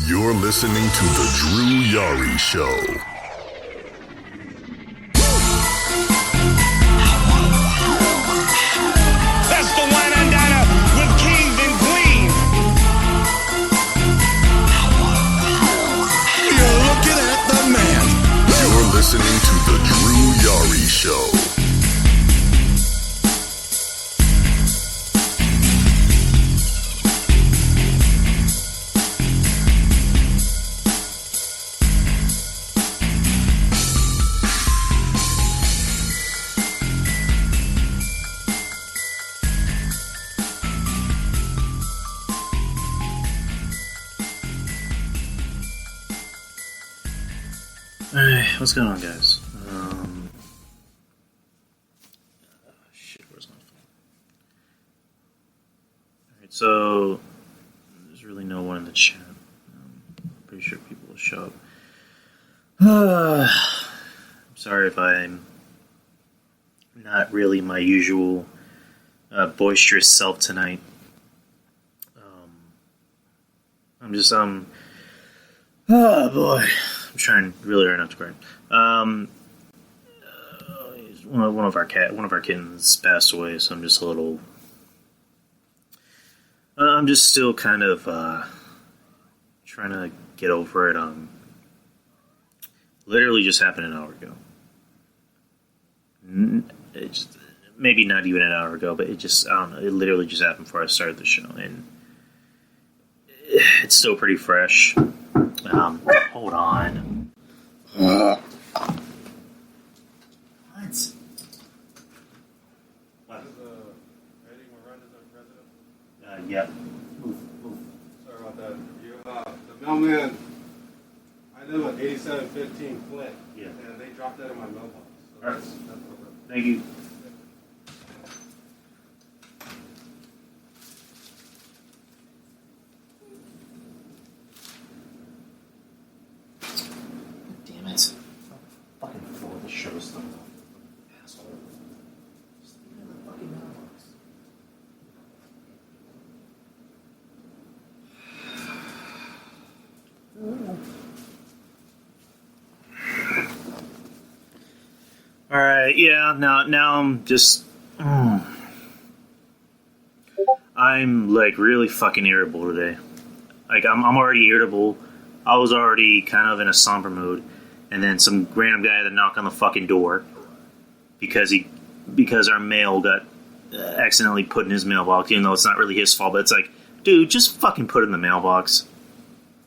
You're listening to The Drew Yari Show. That's the wine and diner with kings and queens. You're looking at the man. You're listening to The Drew Yari Show. Hey, what's going on, guys? Shit, where's my phone? Alright, so there's really no one in the chat. I'm pretty sure people will show up. I'm sorry if I'm not really my usual boisterous self tonight. Oh boy. I'm trying really hard not to cry. One of our kittens passed away, so I'm just a little. I'm just still kind of trying to get over it. Literally just happened an hour ago. Maybe not even an hour ago, but I don't know. It literally just happened before I started the show, and it's still pretty fresh. Hold on. What? What? Yep. Move. Sorry about that. The mailman, I live at 8715 Flint. Yeah. And they dropped that in my mailbox. So All right. that's what Thank you. Damn it. Fucking floor of the show stuff. Asshole. Just leave it in the fucking mailbox. Alright, yeah, now I'm just... I'm, like, really fucking irritable today. Like, I'm already irritable. I was already kind of in a somber mood. And then some random guy had to knock on the fucking door because our mail got accidentally put in his mailbox, even though it's not really his fault. But it's like, dude, just fucking put it in the mailbox.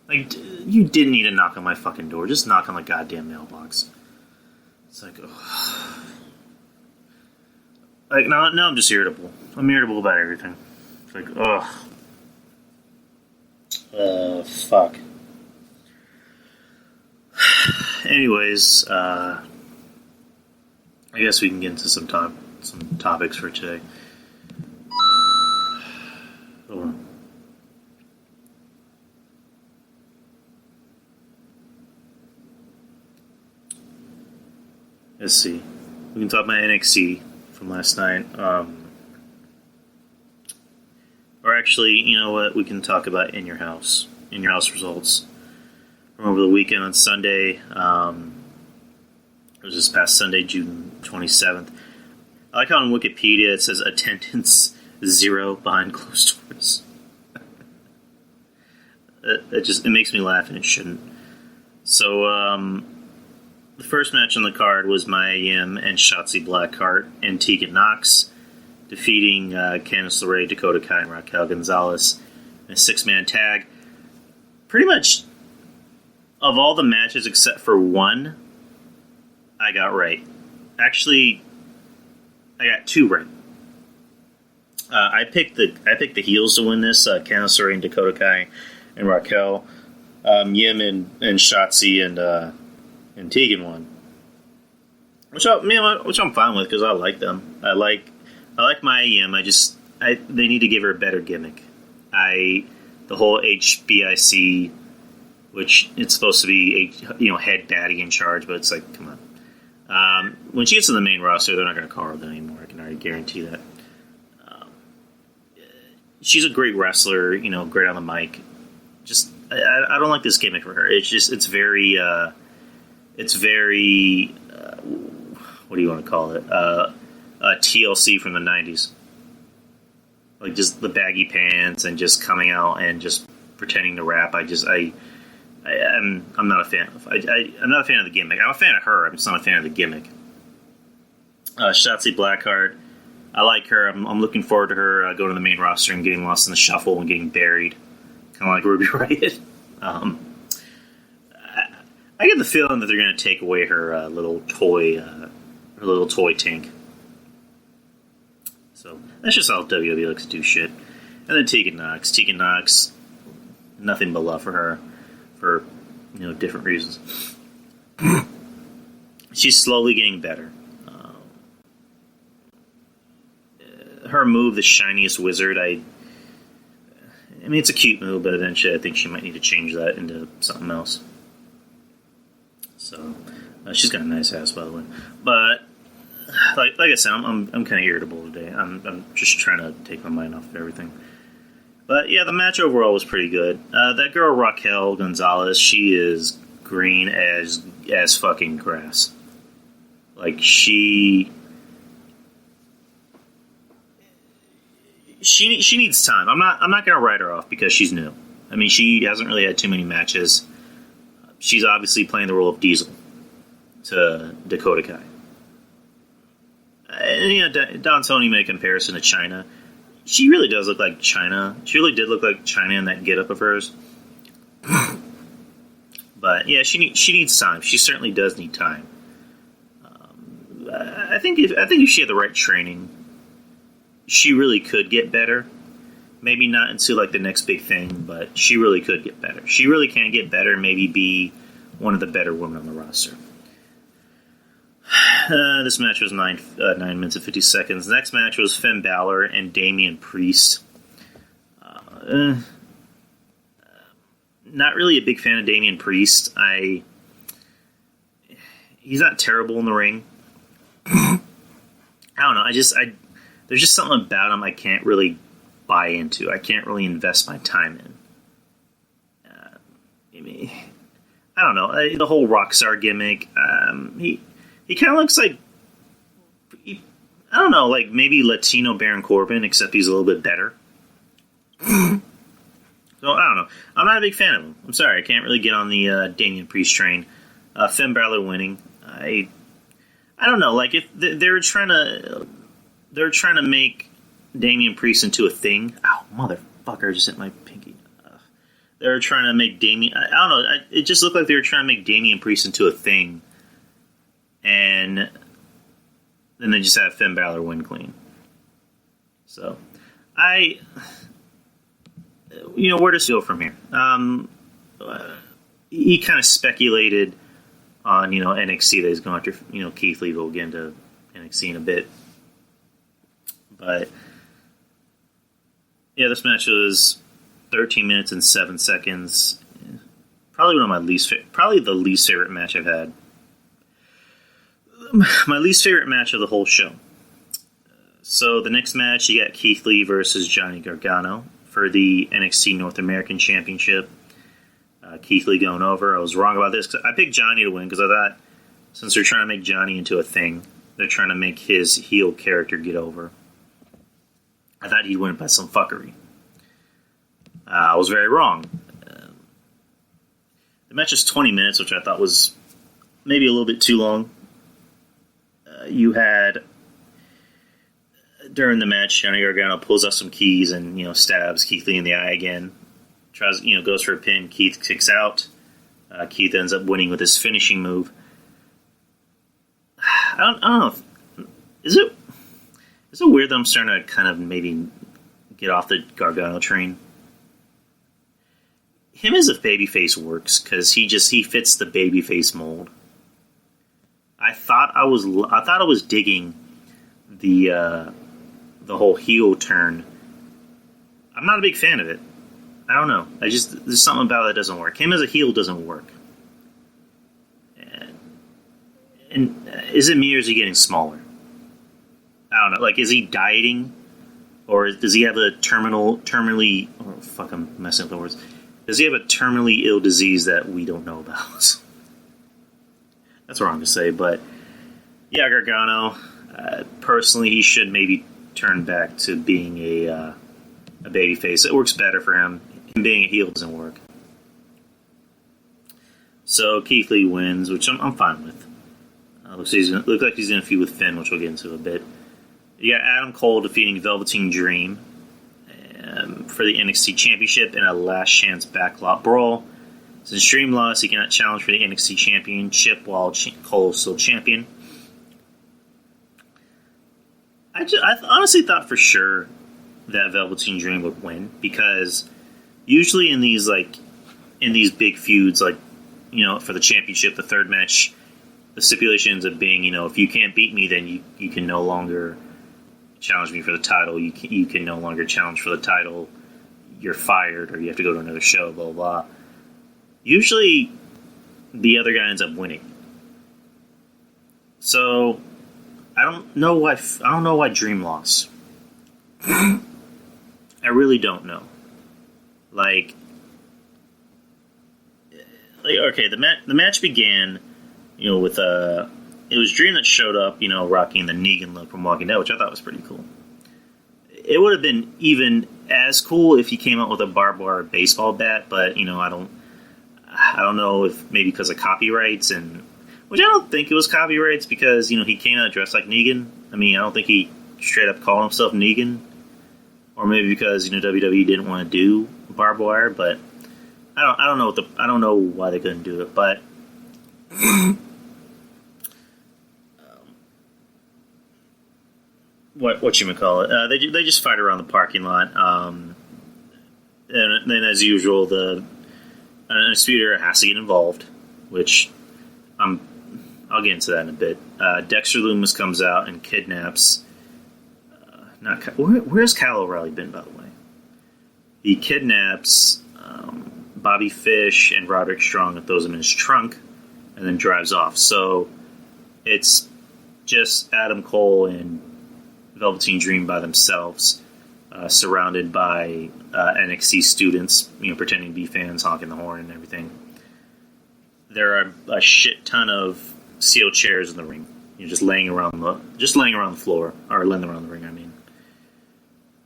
Like, you didn't need to knock on my fucking door. Just knock on the goddamn mailbox. It's like, ugh. Like, now I'm just irritable. I'm irritable about everything. It's like, ugh. Fuck. Anyways, I guess we can get into some topics for today. Hold on. Let's see. We can talk about NXT from last night. Or actually, you know what? We can talk about In Your House results from over the weekend on Sunday. It was this past Sunday, June 27th. I like how on Wikipedia it says attendance 0 behind closed doors. It makes me laugh, and it shouldn't. So, the first match on the card was Mia Yim and Shotzi Blackheart and Tegan Nox, defeating Candice LeRae, Dakota Kai, and Raquel Gonzalez in a 6-man tag. Pretty much, of all the matches except for one, I got right. Actually, I got 2 right. I picked the heels to win this. Candice LeRae and Dakota Kai and Raquel. Yim and Shotzi and Tegan won, which I'm fine with because I like them. I like Mia Yim. They need to give her a better gimmick. The whole HBIC, which it's supposed to be head baddie in charge, but it's like, come on. When she gets to the main roster, they're not going to call her that anymore. I can already guarantee that. She's a great wrestler, great on the mic. Just I don't like this gimmick for her. It's very what do you want to call it? TLC from the 90s. Like just the baggy pants and just coming out and just pretending to rap. I'm not a fan of. I'm not a fan of the gimmick. I'm a fan of her. I'm just not a fan of the gimmick. Shotzi Blackheart, I like her. I'm looking forward to her going to the main roster and getting lost in the shuffle and getting buried, kind of like Ruby Riott. I get the feeling that they're going to take away her little toy tank. So that's just how WWE likes to do shit. And then Tegan Nox. Tegan Nox, nothing but love for her, for different reasons. She's slowly getting better. Her move, the Shiniest Wizard, I mean, it's a cute move, but eventually I think she might need to change that into something else. So, she's got a nice ass, by the way. But, like I said, I'm kind of irritable today. I'm just trying to take my mind off of everything. But, yeah, the match overall was pretty good. That girl, Raquel Gonzalez, she is green as fucking grass. Like, she needs time. I'm not gonna write her off because she's new. I mean, she hasn't really had too many matches. She's obviously playing the role of Diesel to Dakota Kai. And Don Tony made a comparison to Chyna. She really does look like Chyna. She really did look like Chyna in that getup of hers. But yeah, she needs time. She certainly does need time. I think if she had the right training, she really could get better. Maybe not into like the next big thing, but she really could get better. She really can get better and maybe be one of the better women on the roster. This match was 9 minutes and 50 seconds. The next match was Finn Balor and Damian Priest. Not really a big fan of Damian Priest. He's not terrible in the ring. I don't know. There's just something about him I can't really buy into. I can't really invest my time in. I don't know. The whole Rockstar gimmick. He kind of looks like, I don't know, like maybe Latino Baron Corbin, except he's a little bit better. So, I don't know. I'm not a big fan of him. I'm sorry, I can't really get on the Damian Priest train. Finn Balor winning. I don't know, like if they're trying to make Damian Priest into a thing. Oh, motherfucker, I just hit my pinky. They're trying to make Damian, I don't know, it just looked like they were trying to make Damian Priest into a thing. And then they just have Finn Balor win clean. So, where does he go from here? He kind of speculated on, NXT that he's going after, Keith Lee. Will get into NXT in a bit. But, yeah, this match was 13 minutes and 7 seconds. Probably one of my probably the least favorite match I've had. My least favorite match of the whole show. So the next match, you got Keith Lee versus Johnny Gargano for the NXT North American Championship. Keith Lee going over. I was wrong about this, 'cause I picked Johnny to win because I thought since they're trying to make Johnny into a thing, they're trying to make his heel character get over. I thought he'd win by some fuckery. I was very wrong. The match is 20 minutes, which I thought was maybe a little bit too long. You had, during the match, Johnny Gargano pulls out some keys and, stabs Keith Lee in the eye again. Tries, goes for a pin. Keith kicks out. Keith ends up winning with his finishing move. I don't know. Is it weird that I'm starting to kind of maybe get off the Gargano train? Him as a babyface works because he fits the babyface mold. I thought I was digging the whole heel turn. I'm not a big fan of it. I don't know. There's something about it that doesn't work. Him as a heel doesn't work. And is it me or is he getting smaller? I don't know. Like, is he dieting, or does he have a I'm messing up the words. Does he have a terminally ill disease that we don't know about? That's wrong to say, but yeah, Gargano. Personally, he should maybe turn back to being a babyface. It works better for him. Him being a heel doesn't work. So Keith Lee wins, which I'm fine with. Looks like he's going to feud with Finn, which we'll get into a bit. You got Adam Cole defeating Velveteen Dream for the NXT Championship in a last chance backlot brawl. Since Dream lost, he cannot challenge for the NXT Championship while Cole is still champion. I honestly thought for sure that Velveteen Dream would win, because usually in these big feuds, like, you know, for the championship, the third match, the stipulation ends up being, you know, if you can't beat me, then you can no longer challenge me for the title. You can no longer challenge for the title. You're fired, or you have to go to another show. Blah blah blah. Usually, the other guy ends up winning. So I don't know why Dream lost. I really don't know. Like okay, the match began, you know, with it was Dream that showed up, you know, rocking the Negan look from Walking Dead, which I thought was pretty cool. It would have been even as cool if he came out with a barbed wire baseball bat, but, you know, I don't know if maybe because of copyrights, and which I don't think it was copyrights, because, you know, he came out dressed like Negan. I mean, I don't think he straight up called himself Negan, or maybe because, you know, WWE didn't want to do barbed wire, but I don't know why they couldn't do it, but what you call it? They just fight around the parking lot, and then as usual, the Undisputed Era has to get involved, which I'll get into that in a bit. Dexter Lumis comes out and kidnaps. Where's Kyle O'Reilly been, by the way? He kidnaps Bobby Fish and Roderick Strong and throws them in his trunk, and then drives off. So it's just Adam Cole and Velveteen Dream by themselves, surrounded by NXT students, you know, pretending to be fans, honking the horn and everything. There are a shit ton of steel chairs in the ring, you know, just laying around the floor, or laying around the ring. I mean,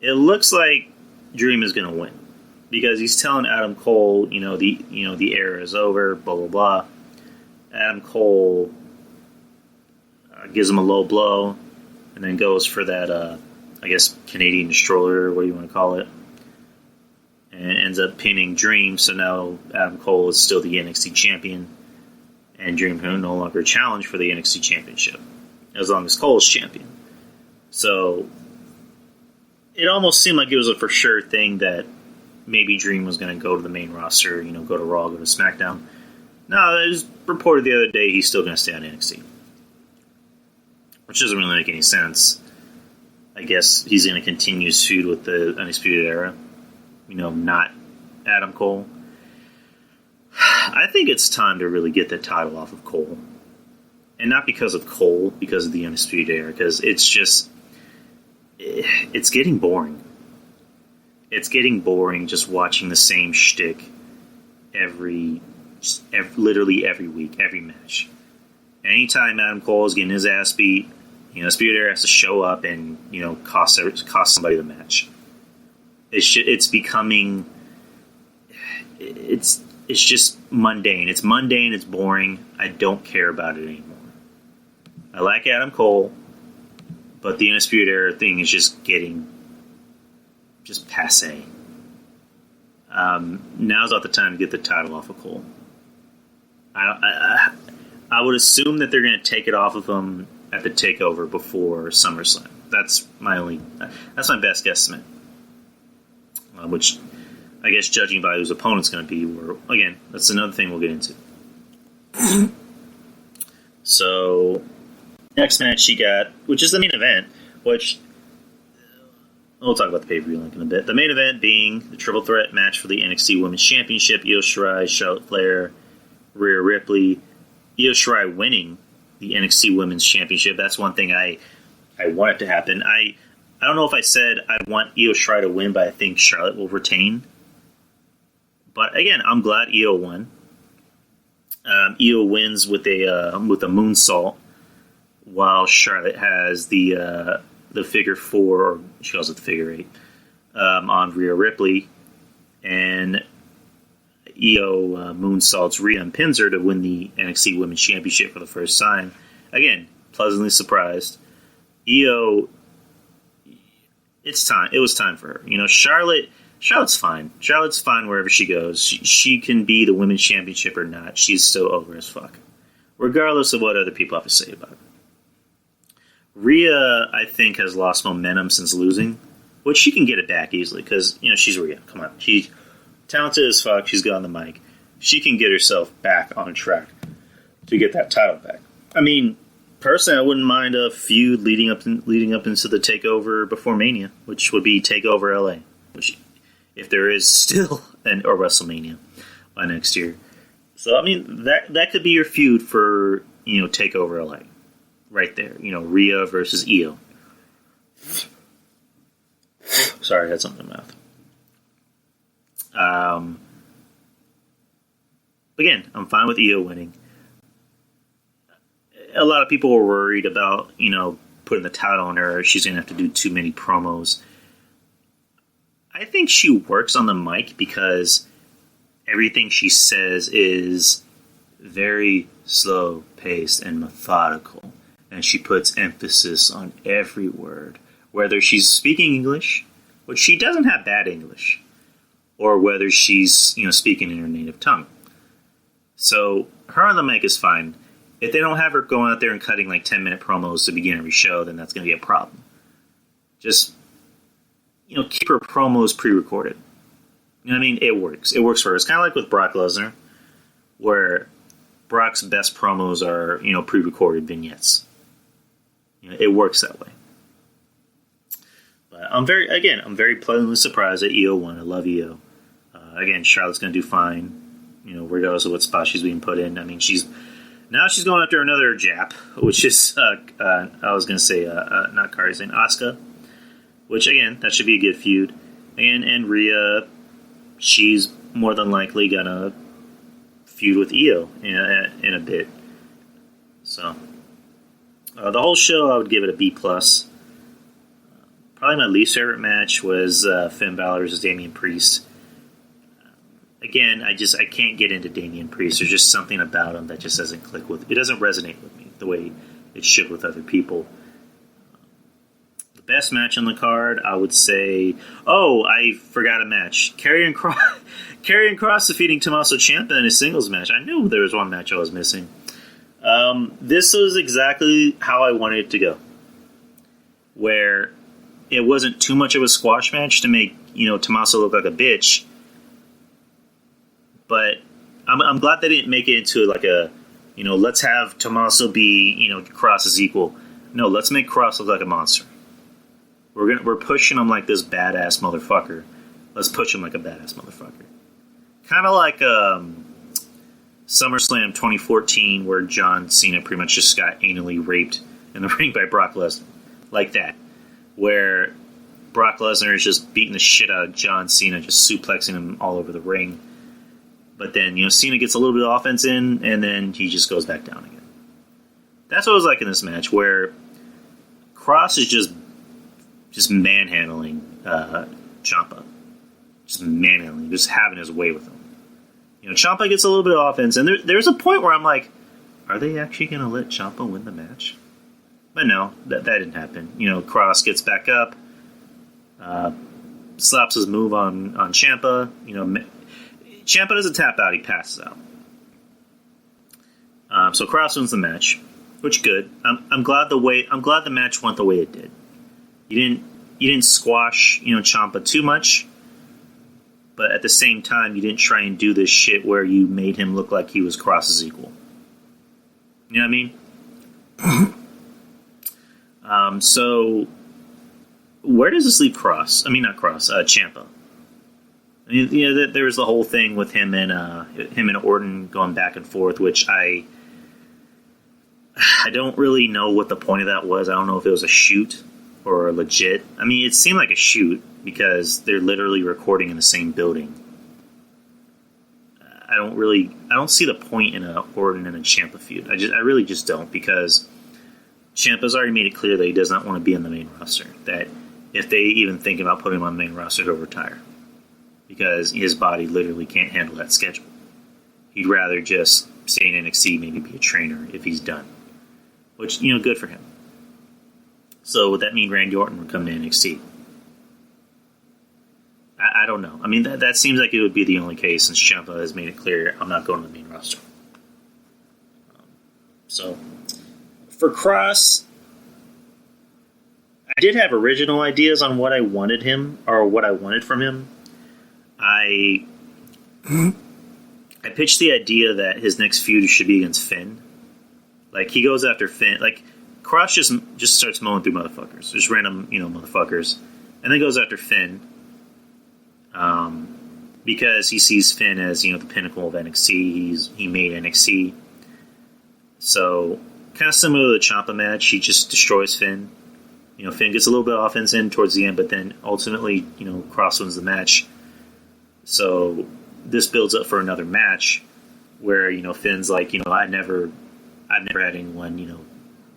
it looks like Dream is going to win, because he's telling Adam Cole, the era is over, blah blah blah. Adam Cole gives him a low blow, and then goes for that, I guess, Canadian Destroyer, what do you want to call it, and ends up pinning Dream. So now Adam Cole is still the NXT champion, and Dream can no longer challenge for the NXT championship as long as Cole is champion. So it almost seemed like it was a for sure thing that maybe Dream was going to go to the main roster, you know, go to Raw, go to SmackDown. No, it was reported the other day he's still going to stay on NXT, which doesn't really make any sense. I guess he's going to continue his feud with the Undisputed Era, you know, not Adam Cole. I think it's time to really get the title off of Cole. And not because of Cole, because of the Undisputed Era, because it's getting boring. It's getting boring just watching the same shtick literally every week, every match. Anytime Adam Cole is getting his ass beat, you know, Spirit Air has to show up and, you know, cost somebody the match. It's becoming, it's just mundane. It's mundane. It's boring. I don't care about it anymore. I like Adam Cole, but the Undisputed Era thing is just getting passe. Now's not the time to get the title off of Cole. I would assume that they're going to take it off of him at the takeover before SummerSlam. That's my best guesstimate. Which, I guess, judging by whose opponent's going to be, again, that's another thing we'll get into. So, next match you got, which is the main event, which we'll talk about the pay-per-view link in a bit. The main event being the triple threat match for the NXT Women's Championship: Io Shirai, Charlotte Flair, Rhea Ripley. Io Shirai winning the NXT Women's Championship. That's one thing I want it to happen. I don't know if I said I want Io Shirai to win, but I think Charlotte will retain. But again, I'm glad Io won. Io wins with a moonsault, while Charlotte has the figure 4, or she calls it the figure 8, on Rhea Ripley, and Io moonsaults Rhea and pins her to win the NXT Women's Championship for the first time. Again, pleasantly surprised. Io, it's time. It was time for her. Charlotte's fine. Charlotte's fine wherever she goes. She can be the women's championship or not. She's still over as fuck, regardless of what other people have to say about it. Rhea, I think, has lost momentum since losing, which she can get it back easily because she's Rhea. Come on, she's talented as fuck. She's got on the mic. She can get herself back on track to get that title back. I mean, personally, I wouldn't mind a feud leading up into the takeover before Mania, which would be Takeover LA, which, if there is still or WrestleMania by next year. So I mean that could be your feud for Takeover LA, right there. Rhea versus Io. Sorry, I had something in my mouth. Again, I'm fine with Io winning. A lot of people were worried about putting the title on her. She's going to have to do too many promos. I think she works on the mic because everything she says is very slow-paced and methodical. And she puts emphasis on every word. Whether she's speaking English, which she doesn't have bad English, or whether she's speaking in her native tongue. So her on the mic is fine. If they don't have her going out there and cutting like 10-minute promos to begin every show, then that's going to be a problem. Just keep her promos pre-recorded. You know what I mean? It works. It works for her. It's kind of like with Brock Lesnar, where Brock's best promos are, pre-recorded vignettes. It works that way. But I'm very pleasantly surprised that Io won. I love Io. Again, Charlotte's going to do fine, regardless of what spot she's being put in. I mean, she's going after another Jap, which is, I was going to say, not Kairi Sane, Asuka. Which, again, that should be a good feud. And Rhea, she's more than likely going to feud with Io in a bit. So, the whole show, I would give it a B+. Probably my least favorite match was Finn Balor versus Damian Priest. Again, I can't get into Damian Priest. There's just something about him that just doesn't click with. It doesn't resonate with me the way it should with other people. Best match on the card, I would say... Oh, I forgot a match. Karrion Kross defeating Tommaso Ciampa in a singles match. I knew there was one match I was missing. This was exactly how I wanted it to go. Where it wasn't too much of a squash match to make, Tommaso look like a bitch. But I'm glad they didn't make it into like a, let's have Tommaso be, Kross's equal. No, let's make Kross look like a monster. We're pushing him like this badass motherfucker. Let's push him like a badass motherfucker. Kind of like SummerSlam 2014, where John Cena pretty much just got anally raped in the ring by Brock Lesnar. Like that. Where Brock Lesnar is just beating the shit out of John Cena, just suplexing him all over the ring. But then, Cena gets a little bit of offense in, and then he just goes back down again. That's what it was like in this match, where Kross is just manhandling Ciampa. Just manhandling, just having his way with him. Ciampa gets a little bit of offense, and there's a point where I'm like, are they actually going to let Ciampa win the match? But no, that didn't happen. Kross gets back up, slaps his move on Ciampa. Ciampa doesn't tap out; he passes out. So Kross wins the match, which good. I'm glad the match went the way it did. You didn't squash Ciampa too much, but at the same time you didn't try and do this shit where you made him look like he was Kross's equal. You know what I mean? So where does this leave Kross? I mean, not Kross, Ciampa. I mean, there was the whole thing with him and Orton going back and forth, which I don't really know what the point of that was. I don't know if it was a shoot or legit. I mean, it seemed like a shoot because they're literally recording in the same building. I don't see the point in a Orton and a Ciampa feud. I really just don't, because Ciampa's already made it clear that he does not want to be on the main roster. That if they even think about putting him on the main roster, he'll retire, because his body literally can't handle that schedule. He'd rather just stay in NXT, maybe be a trainer if he's done, which, good for him. So would that mean Randy Orton would come to NXT? I don't know. I mean, that seems like it would be the only case, since Ciampa has made it clear, I'm not going to the main roster. So, for Cross, I did have original ideas on what I wanted him, or what I wanted from him. I pitched the idea that his next feud should be against Finn. Like, he goes after Finn. Like, Cross just starts mowing through motherfuckers. Just random, motherfuckers. And then goes after Finn. Because he sees Finn as, the pinnacle of NXT. He made NXT. So, kind of similar to the Ciampa match, he just destroys Finn. Finn gets a little bit of offense in towards the end, but then ultimately, Cross wins the match. So, this builds up for another match where, Finn's like, I've never had anyone,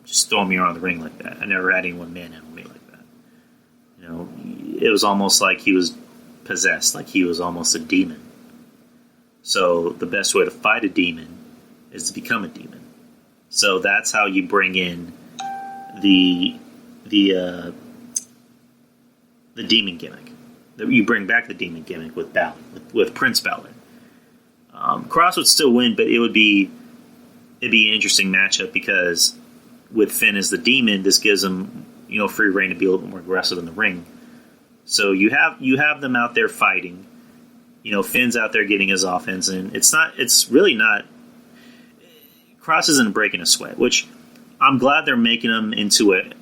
just throw me around the ring like that. I never had anyone manhandle me like that. It was almost like he was possessed, like he was almost a demon. So the best way to fight a demon is to become a demon. So that's how you bring in the demon gimmick. You bring back the demon gimmick with Balor, with Prince Balor. Cross would still win, but it'd be an interesting matchup, because with Finn as the demon, this gives him free reign to be a little bit more aggressive in the ring. So you have them out there fighting. Finn's out there getting his offense, and it's really not. Cross isn't breaking a sweat, which I'm glad they're making him into a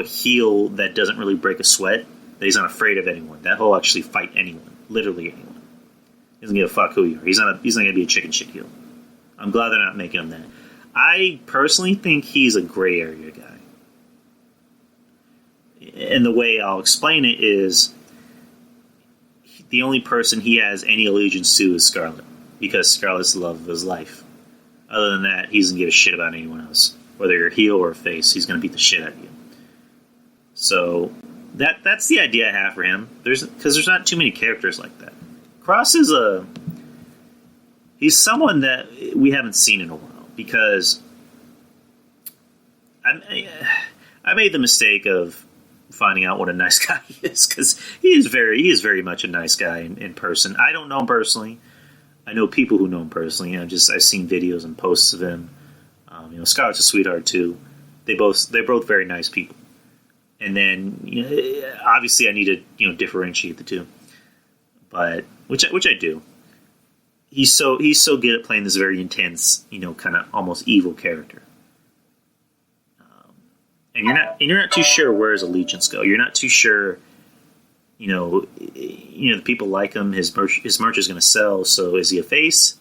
heel that doesn't really break a sweat. That he's not afraid of anyone. That he'll actually fight anyone, literally anyone. He doesn't give a fuck who you are. He's not going to be a chicken shit heel. I'm glad they're not making him that. I personally think he's a gray area guy. And the way I'll explain it is, the only person he has any allegiance to is Scarlett, because Scarlett's the love of his life. Other than that, he doesn't give a shit about anyone else. Whether you're a heel or a face, he's going to beat the shit out of you. So that's the idea I have for him. Because there's not too many characters like that. Cross is he's someone that we haven't seen in a while, because I made the mistake of finding out what a nice guy he is, because he is very much a nice guy in person. I don't know him personally. I know people who know him personally. I've seen videos and posts of him. Scarlett's a sweetheart too. They're both very nice people. And then obviously I need to differentiate the two, but which I do. He's so good at playing this very intense, kind of almost evil character. And you're not too sure where his allegiance go. You're not too sure, the people like him. His merch is going to sell. So is he a face?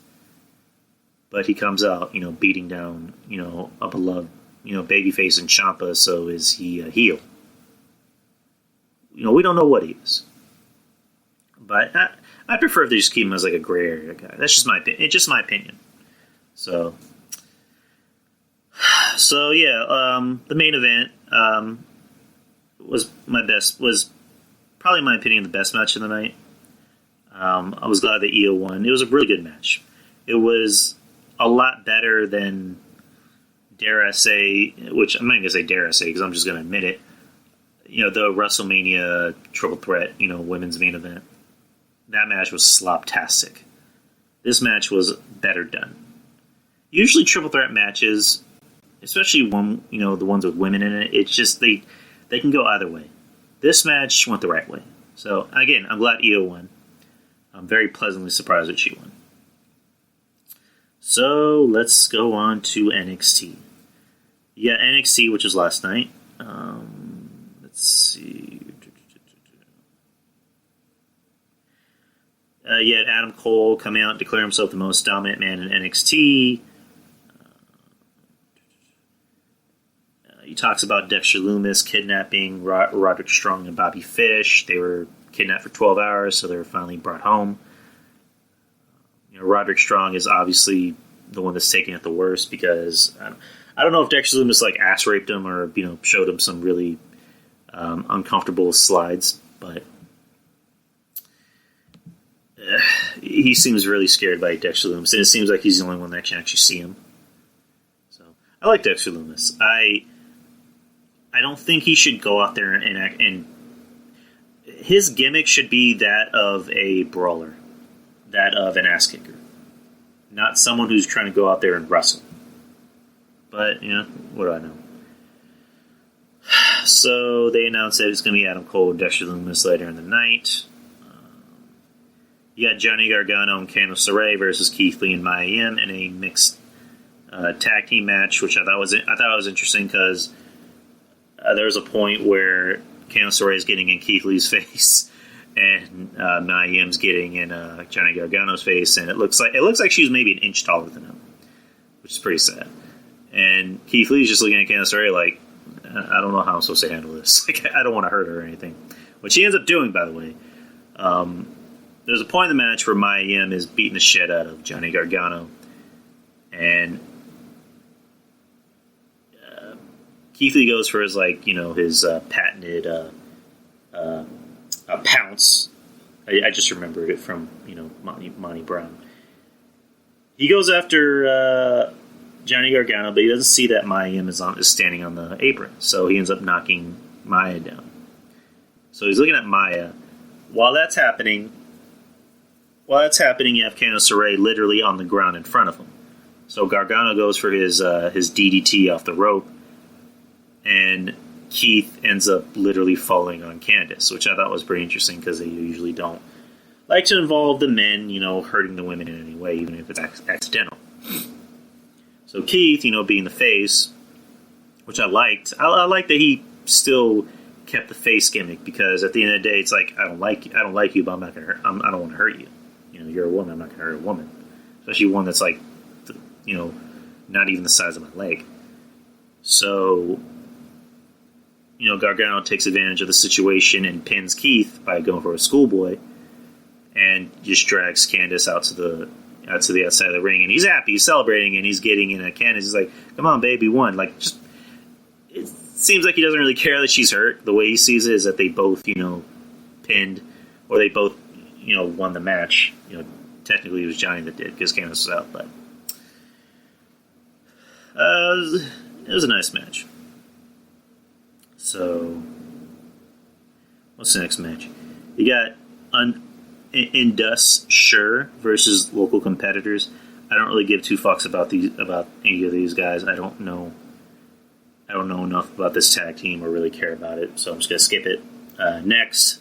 But he comes out, beating down, a beloved, babyface in Ciampa. So is he a heel? We don't know what he is. But I prefer if they just keep him as like a gray area guy. That's just my opinion. It's just my opinion. So yeah, the main event was probably, in my opinion, the best match of the night. I was glad that Io won. It was a really good match. It was a lot better than, dare I say, which I'm not going to say dare I say, because I'm just going to admit it, the WrestleMania Triple Threat, women's main event. That match was sloptastic. This match was better done. Usually Triple Threat matches, especially the ones with women in it, it's just they can go either way. This match went the right way. So again, I'm glad Io won. I'm very pleasantly surprised that she won. So let's go on to NXT. Yeah, NXT, which was last night. Let's see. You had Adam Cole come out and declare himself the most dominant man in NXT. He talks about Dexter Lumis kidnapping Roderick Strong and Bobby Fish. They were kidnapped for 12 hours, so they were finally brought home. Roderick Strong is obviously the one that's taking it the worst because I don't know if Dexter Lumis like ass raped him or showed him some really uncomfortable slides, but he seems really scared by Dexter Lumis, and it seems like he's the only one that can actually see him. So I like Dexter Lumis. I don't think he should go out there and act, and his gimmick should be that of a brawler, that of an ass kicker, not someone who's trying to go out there and wrestle. But, what do I know? So they announced that it's going to be Adam Cole and Dexter Lumis later in the night. You got Johnny Gargano and Candice LeRae versus Keith Lee and Mia Yim in a mixed tag team match, which I thought was interesting because there was a point where Candice LeRae is getting in Keith Lee's face, and Mia Yim's getting in Johnny Gargano's face, and it looks like she's maybe an inch taller than him, which is pretty sad. And Keith Lee's just looking at Candice LeRae like, I don't know how I'm supposed to handle this. Like, I don't want to hurt her or anything, which she ends up doing, by the way. There's a point in the match where Mia Yim is beating the shit out of Johnny Gargano, and Keith Lee goes for his his patented pounce. I just remembered it from Monty Brown. He goes after Johnny Gargano, but he doesn't see that Mia Yim is standing on the apron, so he ends up knocking Maya down. So he's looking at Maya. While that's happening, you have Candice LeRae literally on the ground in front of him. So Gargano goes for his DDT off the rope, and Keith ends up literally falling on Candice, which I thought was pretty interesting because they usually don't like to involve the men, hurting the women in any way, even if it's accidental. So Keith, being the face, which I liked. I like that he still kept the face gimmick because at the end of the day, it's like I don't like you, but I'm not gonna. I don't want to hurt you. You're a woman. I'm not gonna hurt a woman, especially one that's like, not even the size of my leg. So, Gargano takes advantage of the situation and pins Keith by going for a schoolboy, and just drags Candice out to the outside of the ring, and he's happy, he's celebrating, and he's getting in at Candice. He's like, "Come on, baby, won!" Like, just it seems like he doesn't really care that she's hurt. The way he sees it is that they both, pinned, or they both, won the match. Technically it was Johnny that did because Candice was out, but it was a nice match. So, what's the next match? You got Indus Sure versus local competitors. I don't really give two fucks about any of these guys. I don't know enough about this tag team or really care about it, so I'm just gonna skip it. Next,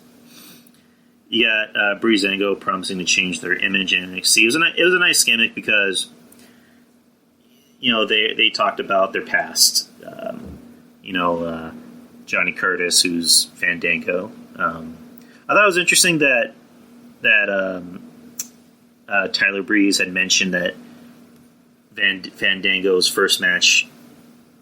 you got Breezango promising to change their image in NXT. It was a nice gimmick because they talked about their past. Johnny Curtis, who's Fandango. I thought it was interesting that Tyler Breeze had mentioned that Fandango's first match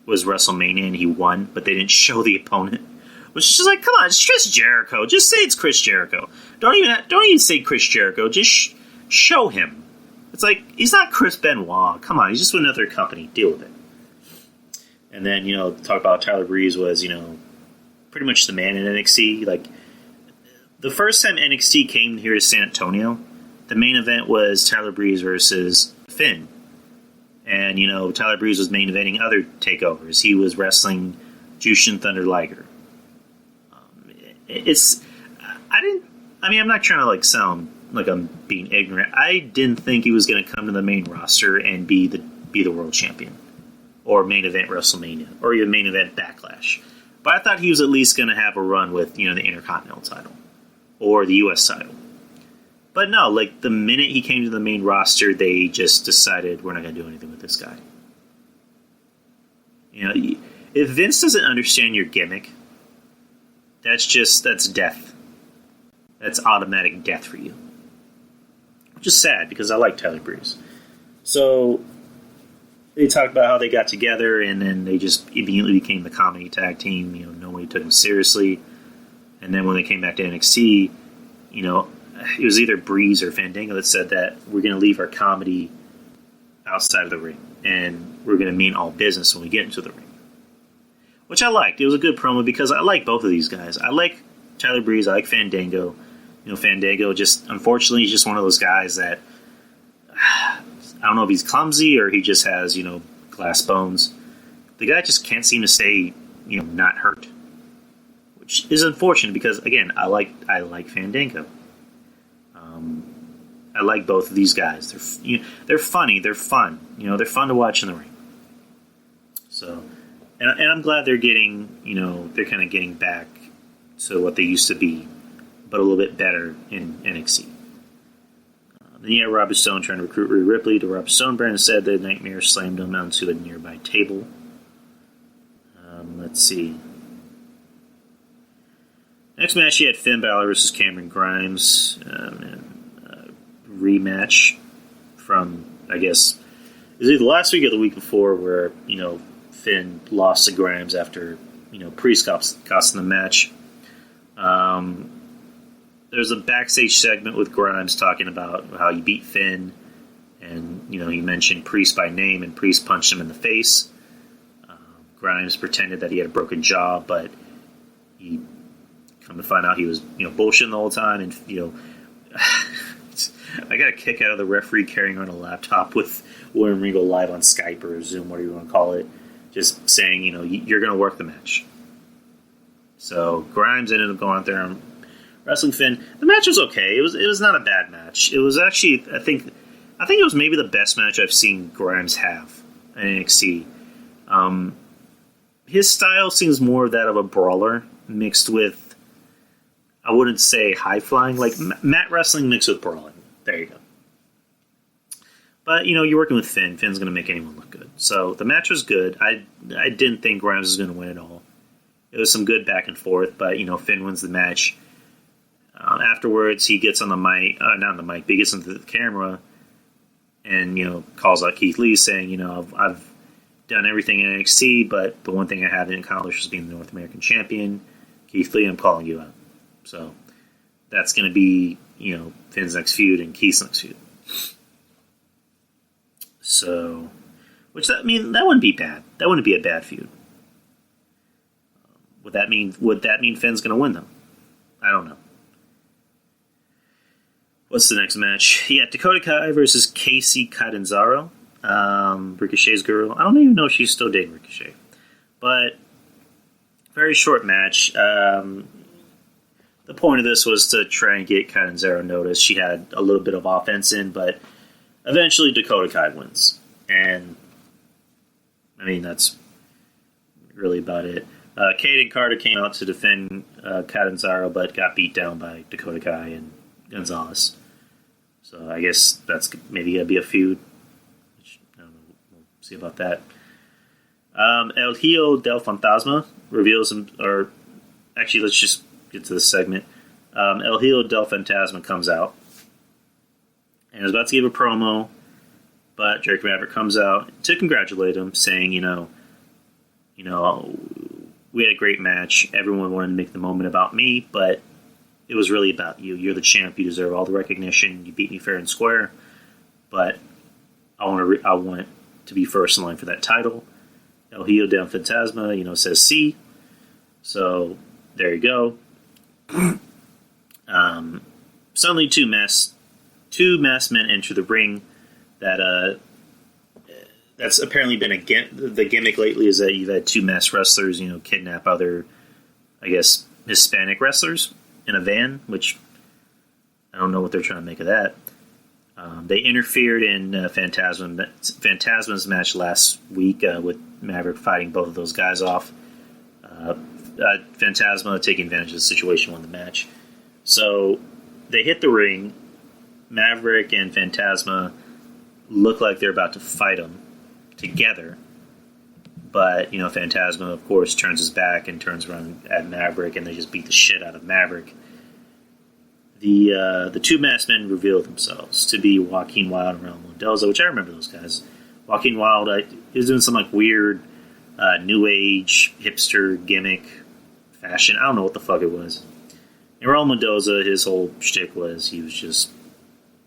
was WrestleMania and he won, but they didn't show the opponent. Which is just like, come on, it's Chris Jericho. Just say it's Chris Jericho. Don't even say Chris Jericho. Just show him. It's like, he's not Chris Benoit. Come on, he's just with another company. Deal with it. And then, talk about Tyler Breeze was, pretty much the man in NXT. Like, the first time NXT came here to San Antonio, the main event was Tyler Breeze versus Finn. And, Tyler Breeze was main eventing other takeovers. He was wrestling Jushin Thunder Liger. I'm not trying to, sound like I'm being ignorant. I didn't think he was going to come to the main roster and be the world champion. Or main event WrestleMania. Or even main event Backlash. But I thought he was at least going to have a run with, the Intercontinental title. Or the U.S. title. But no, the minute he came to the main roster, they just decided we're not going to do anything with this guy. If Vince doesn't understand your gimmick, that's death. That's automatic death for you. Which is sad, because I like Tyler Breeze. So, they talked about how they got together, and then they just immediately became the comedy tag team. Nobody took them seriously. And then when they came back to NXT, it was either Breeze or Fandango that said that we're going to leave our comedy outside of the ring, and we're going to mean all business when we get into the ring. Which I liked. It was a good promo because I like both of these guys. I like Tyler Breeze. I like Fandango. Fandango unfortunately, he's just one of those guys that, I don't know if he's clumsy or he just has, glass bones. The guy just can't seem to stay, not hurt. Which is unfortunate because, again, I like Fandango. I like both of these guys. They're funny. They're fun. They're fun to watch in the ring. So, and I'm glad they're getting, they're kind of getting back to what they used to be, but a little bit better in NXT. Then you have Robert Stone trying to recruit Rhea Ripley. The Robert Stone brand said that Nightmare slammed him onto a nearby table. Let's see. Next match, you had Finn Balor versus Cameron Grimes. Rematch from, I guess, it was either last week or the week before where, Finn lost to Grimes after, Priest cost him the match. There's a backstage segment with Grimes talking about how he beat Finn, and, he mentioned Priest by name, and Priest punched him in the face. Grimes pretended that he had a broken jaw, but he come to find out he was, bullshitting the whole time, and, I got a kick out of the referee carrying on a laptop with William Regal live on Skype or Zoom, whatever you want to call it, just saying, you're going to work the match. So Grimes ended up going out there and wrestling Finn. The match was okay. It was not a bad match. It was actually, I think it was maybe the best match I've seen Grimes have in NXT. His style seems more of that of a brawler mixed with, I wouldn't say high flying, like mat wrestling mixed with brawling. There you go. But, you're working with Finn. Finn's going to make anyone look good. So the match was good. I didn't think Grimes was going to win at all. It was some good back and forth, but, Finn wins the match. Afterwards, he gets on the mic, not on the mic, but he gets into the camera and, calls out Keith Lee saying, I've done everything in NXT, but the one thing I haven't accomplished is being the North American champion. Keith Lee, I'm calling you out. So that's going to be, Finn's next feud and Keith's next feud. So, that wouldn't be bad. That wouldn't be a bad feud. Would that mean Finn's going to win, though? I don't know. What's the next match? Yeah, Dakota Kai versus Casey Catanzaro. Ricochet's girl. I don't even know if she's still dating Ricochet. But, very short match. The point of this was to try and get Catanzaro noticed. She had a little bit of offense in, but eventually Dakota Kai wins. And, that's really about it. Caden Carter came out to defend Catanzaro, but got beat down by Dakota Kai and Gonzalez. So I guess that's maybe going to be a feud. Which, I don't know. We'll see about that. El Hijo del Fantasma reveals him, or actually, let's just get to this segment. El Hijo del Fantasma comes out and is about to give a promo, but Drake Maverick comes out to congratulate him, saying, we had a great match. Everyone wanted to make the moment about me, but it was really about you. You're the champ. You deserve all the recognition. You beat me fair and square, but I want to be first in line for that title. El Hijo del Fantasma, says C. So there you go. Suddenly, two masked men enter the ring. That's apparently been the gimmick lately is that you've had two masked wrestlers, kidnap other, I guess, Hispanic wrestlers in a van, which I don't know what they're trying to make of that. They interfered in Phantasma's match last week with Maverick fighting both of those guys off. Phantasma taking advantage of the situation, won the match. So they hit the ring. Maverick and Phantasma look like they're about to fight them together. But, Phantasma, of course, turns his back and turns around at Maverick, and they just beat the shit out of Maverick. The two masked men revealed themselves to be Joaquin Wilde and Raul Mendoza, which I remember those guys. Joaquin Wilde, he was doing some weird new age hipster gimmick fashion. I don't know what the fuck it was. And Raul Mendoza, his whole shtick was he was just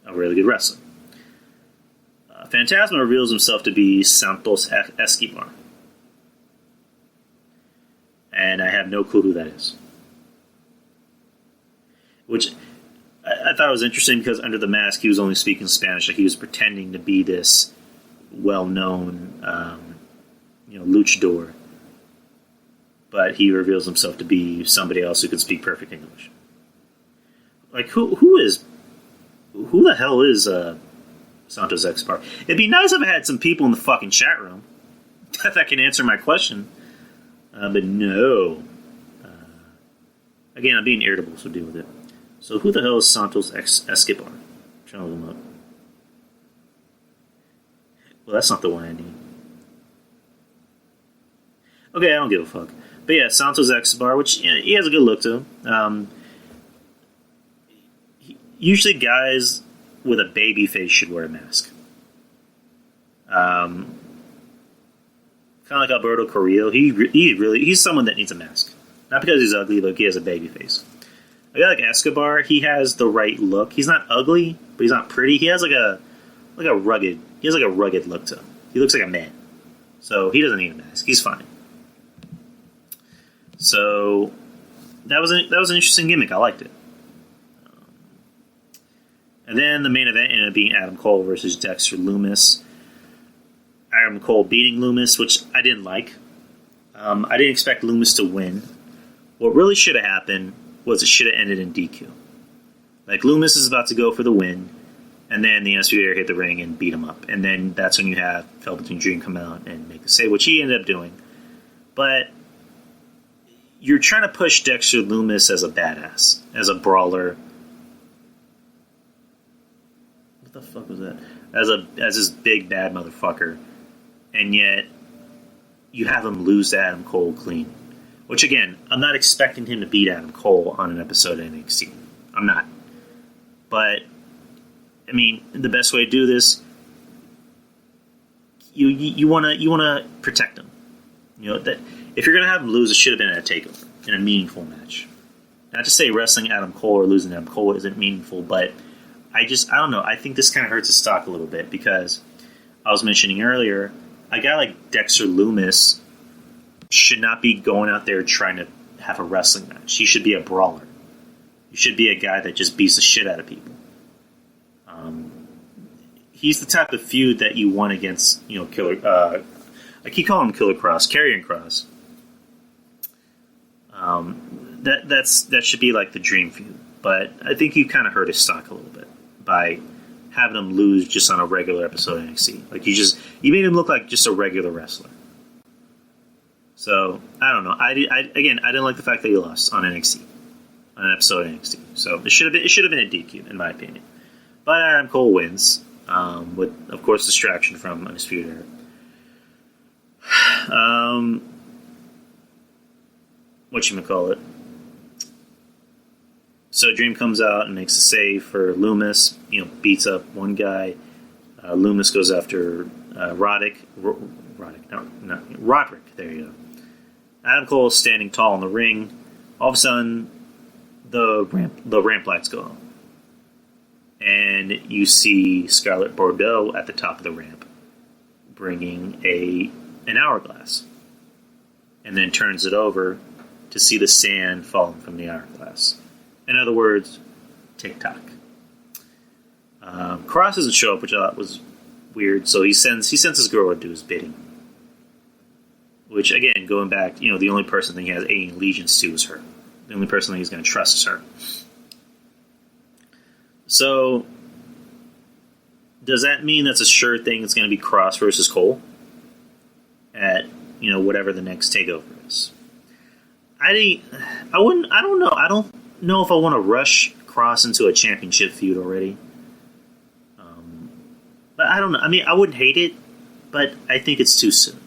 a really good wrestler. Phantasma reveals himself to be Santos Escobar. And I have no clue who that is. Which I thought was interesting because under the mask he was only speaking Spanish. Like he was pretending to be this well-known, luchador. But he reveals himself to be somebody else who can speak perfect English. Like who the hell is Santos Escobar? It'd be nice if I had some people in the fucking chat room that can answer my question. But no. Again, I'm being irritable, so deal with it. So who the hell is Santos Escobar? I'm trying to look him up. Well, that's not the one I need. Okay, I don't give a fuck. But yeah, Santos Escobar, which he has a good look to him. Usually guys with a baby face should wear a mask. Kind of like Alberto Carrillo. He's someone that needs a mask. Not because he's ugly, but he has a baby face. A guy like Escobar, he has the right look. He's not ugly, but he's not pretty. He has like a rugged look to him. He looks like a man. So he doesn't need a mask. He's fine. So that was an interesting gimmick. I liked it. And then the main event ended up being Adam Cole versus Dexter Lumis. Adam Cole beating Lumis, which I didn't like. I didn't expect Lumis to win. What really should have happened was it should have ended in DQ. Like, Lumis is about to go for the win, and then the Undisputed Era hit the ring and beat him up. And then that's when you have Velveteen Dream come out and make the save, which he ended up doing. But you're trying to push Dexter Lumis as a badass, as a brawler. What the fuck was that? As this big bad motherfucker. And yet you have him lose to Adam Cole clean. Which again, I'm not expecting him to beat Adam Cole on an episode of NXT. I'm not. But I mean, the best way to do this, you wanna protect him. You know that if you're gonna have him lose, it should have been at a takeover in a meaningful match. Not to say wrestling Adam Cole or losing Adam Cole isn't meaningful, but I don't know. I think this kind of hurts his stock a little bit because I was mentioning earlier, a guy like Dexter Lumis should not be going out there trying to have a wrestling match. He should be a brawler. He should be a guy that just beats the shit out of people. He's the type of feud that you want against, Killer. I keep calling him Killer Cross, Karrion Kross. That should be like the dream feud. But I think you kind of hurt his stock a little bit by having him lose just on a regular episode of NXT. Like you made him look like just a regular wrestler. So I don't know. I didn't like the fact that he lost on NXT, on an episode of NXT. So it should have been a DQ in my opinion. But Adam Cole wins with, of course, distraction from Undisputed Era. Whatchamacallit. So Dream comes out and makes a save for Lumis. Beats up one guy. Lumis goes after Roderick. There you go. Adam Cole is standing tall in the ring. All of a sudden, the ramp lights go on, and you see Scarlett Bordeaux at the top of the ramp, bringing an hourglass, and then turns it over to see the sand falling from the hourglass. In other words, TikTok. Cross doesn't show up, which I thought was weird. So he sends his girl to do his bidding. Which, again, going back, the only person that he has any allegiance to is her. The only person that he's going to trust is her. So, does that mean that's a sure thing it's going to be Cross versus Cole? At, whatever the next takeover is. I don't know. I don't know if I want to rush Cross into a championship feud already. But I don't know. I mean, I wouldn't hate it, but I think it's too soon.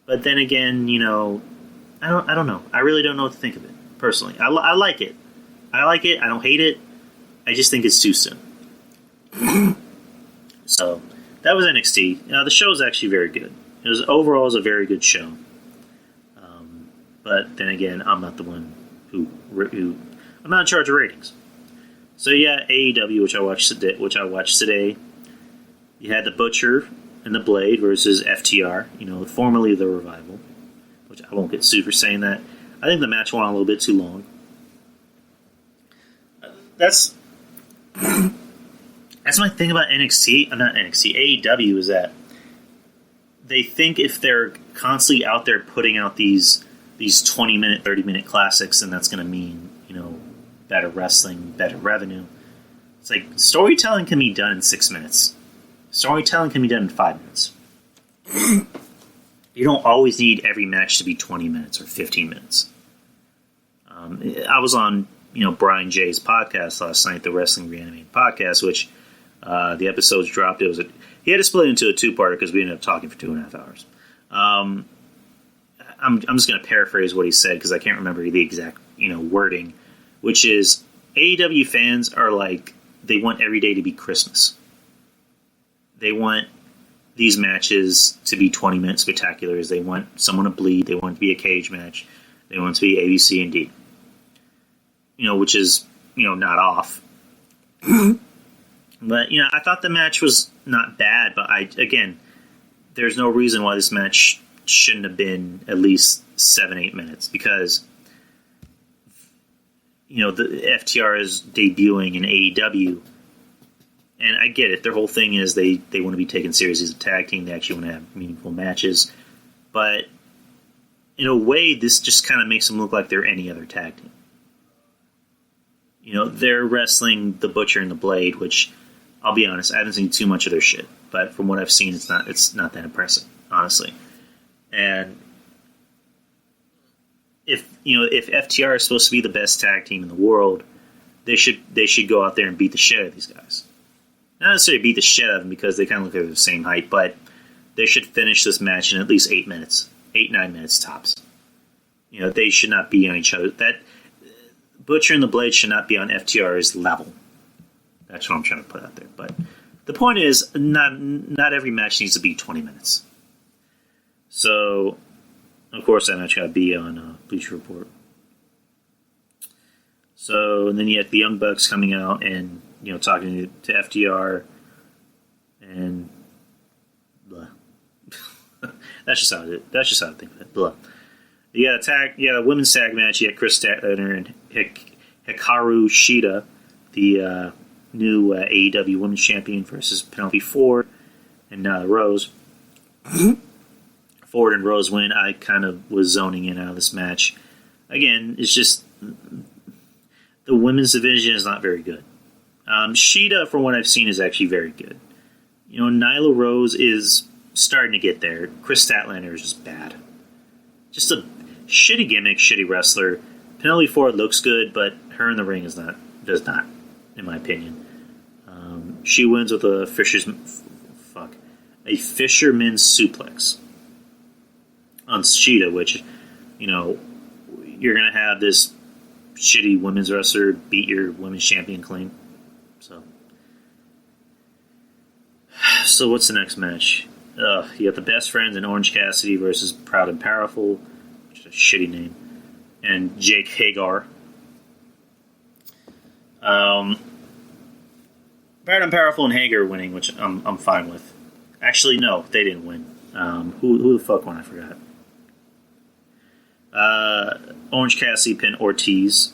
But then again, I don't know. I really don't know what to think of it, personally. I like it. I like it. I don't hate it. I just think it's too soon. So, that was NXT. The show was actually very good. Overall, it was a very good show. But then again, I'm not the one who I'm not in charge of ratings. So yeah, AEW, which I watched today. You had the Butcher and the Blade versus FTR. Formerly the Revival, which I won't get sued for saying that. I think the match went on a little bit too long. That's my thing about NXT. Not NXT. AEW is that they think if they're constantly out there putting out these 20-minute, 30-minute classics, then that's going to mean better wrestling, better revenue. It's like storytelling can be done in 6 minutes. Storytelling can be done in 5 minutes. You don't always need every match to be 20 minutes or 15 minutes. I was on Brian Jay's podcast last night, the Wrestling Reanimated podcast, which the episodes dropped. He had to split it into a two-parter because we ended up talking for 2.5 hours. I'm just going to paraphrase what he said because I can't remember the exact wording, which is AEW fans are like, they want every day to be Christmas. They want these matches to be 20-minute spectaculars. They want someone to bleed. They want it to be a cage match. They want it to be A, B, C, and D. Which is, not off. But, I thought the match was not bad, but there's no reason why this match shouldn't have been at least 7-8 minutes, because, the FTR is debuting in AEW, and I get it. Their whole thing is they want to be taken seriously as a tag team. They actually want to have meaningful matches. But in a way, this just kind of makes them look like they're any other tag team. They're wrestling the Butcher and the Blade, which, I'll be honest, I haven't seen too much of their shit. But from what I've seen, it's not that impressive, honestly. And if FTR is supposed to be the best tag team in the world, they should go out there and beat the shit out of these guys. Not necessarily beat the shit out of them because they kind of look like they're the same height, but they should finish this match in at least 8 minutes. 8-9 minutes tops. They should not be on each other. That Butcher and the Blade should not be on FTR's level. That's what I'm trying to put out there. But the point is, not every match needs to be 20 minutes. So, of course, that match got to be on Bleacher Report. So, and then you had the Young Bucks coming out and talking to FTR, and blah. That's just how I think of it. Blah. You got a women's tag match. You had Chris Statlander and Hikaru Shida, the new AEW Women's Champion, versus Penelope Ford and Nyla Rose. Ford and Rose win. I kind of was zoning in out of this match. Again, it's just the women's division is not very good. Shida, from what I've seen, is actually very good. Nyla Rose is starting to get there. Chris Statlander is just bad. Just a shitty gimmick, shitty wrestler. Penelope Ford looks good, but her in the ring does not, in my opinion. She wins with a fisherman's suplex on Shida, which, you're going to have this shitty women's wrestler beat your women's champion clean. So what's the next match? You got the Best Friends and Orange Cassidy versus Proud and Powerful, which is a shitty name, and Jake Hagar. Proud and Powerful and Hagar winning, which I'm fine with. Actually, no, they didn't win. Who the fuck won? I forgot. Orange Cassidy pinned Ortiz.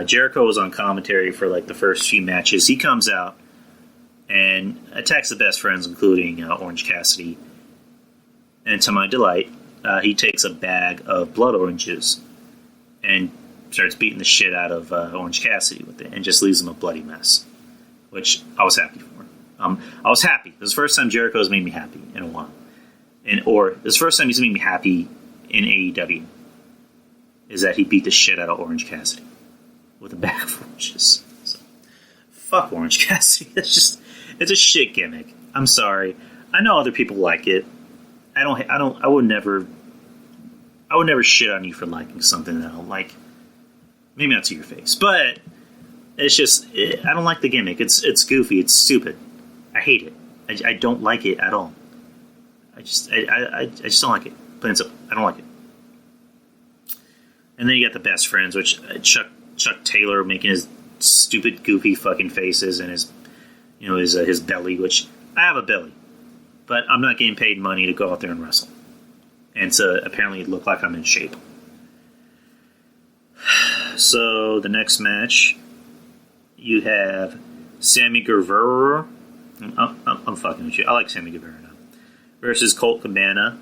Jericho was on commentary for the first few matches. He comes out and attacks the Best Friends, including Orange Cassidy. And to my delight, he takes a bag of blood oranges and starts beating the shit out of Orange Cassidy with it and just leaves him a bloody mess, which I was happy for. I was happy. This is the first time Jericho's made me happy in a while. Or this is the first time he's made me happy in AEW, is that he beat the shit out of Orange Cassidy with a bag of oranges. So, fuck Orange Cassidy. It's a shit gimmick. I'm sorry. I know other people like it. I would never shit on you for liking something that I don't like. Maybe not to your face, but it's just, I don't like the gimmick. It's goofy. It's stupid. I hate it. I don't like it at all. I just don't like it. Plain and simple. I don't like it. And then you got the Best Friends, which Chuck Chuck Taylor making his stupid, goofy fucking faces and his belly, which I have a belly, but I'm not getting paid money to go out there and wrestle, and to apparently look like I'm in shape. So the next match, you have Sammy Guevara. I'm fucking with you. I like Sammy Guevara now. Versus Colt Cabana.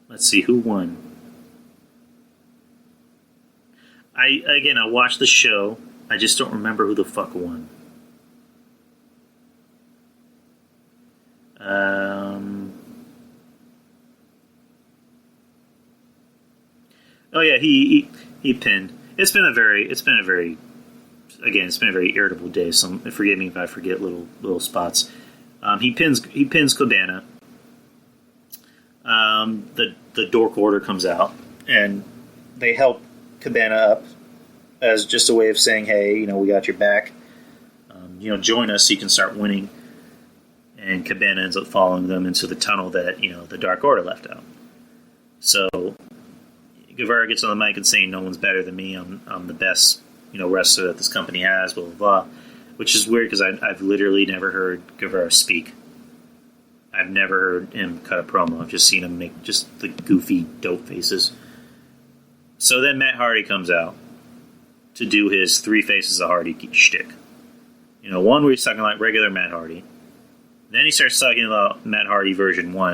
Let's see who won. I watched the show. I just don't remember who the fuck won. Oh yeah, he pinned. It's been a very irritable day. So forgive me if I forget little spots. He pins Cabana. The Dork Order comes out and they help Cabana up as just a way of saying, hey, we got your back. Join us so you can start winning. And Cabana ends up following them into the tunnel that the Dark Order left out. So Guevara gets on the mic and saying, "No one's better than me. I'm the best wrestler that this company has." Blah blah blah, which is weird because I've literally never heard Guevara speak. I've never heard him cut a promo. I've just seen him make just the goofy dope faces. So then Matt Hardy comes out to do his Three Faces of Hardy shtick. One where he's talking like regular Matt Hardy. Then he starts talking about Matt Hardy version 1.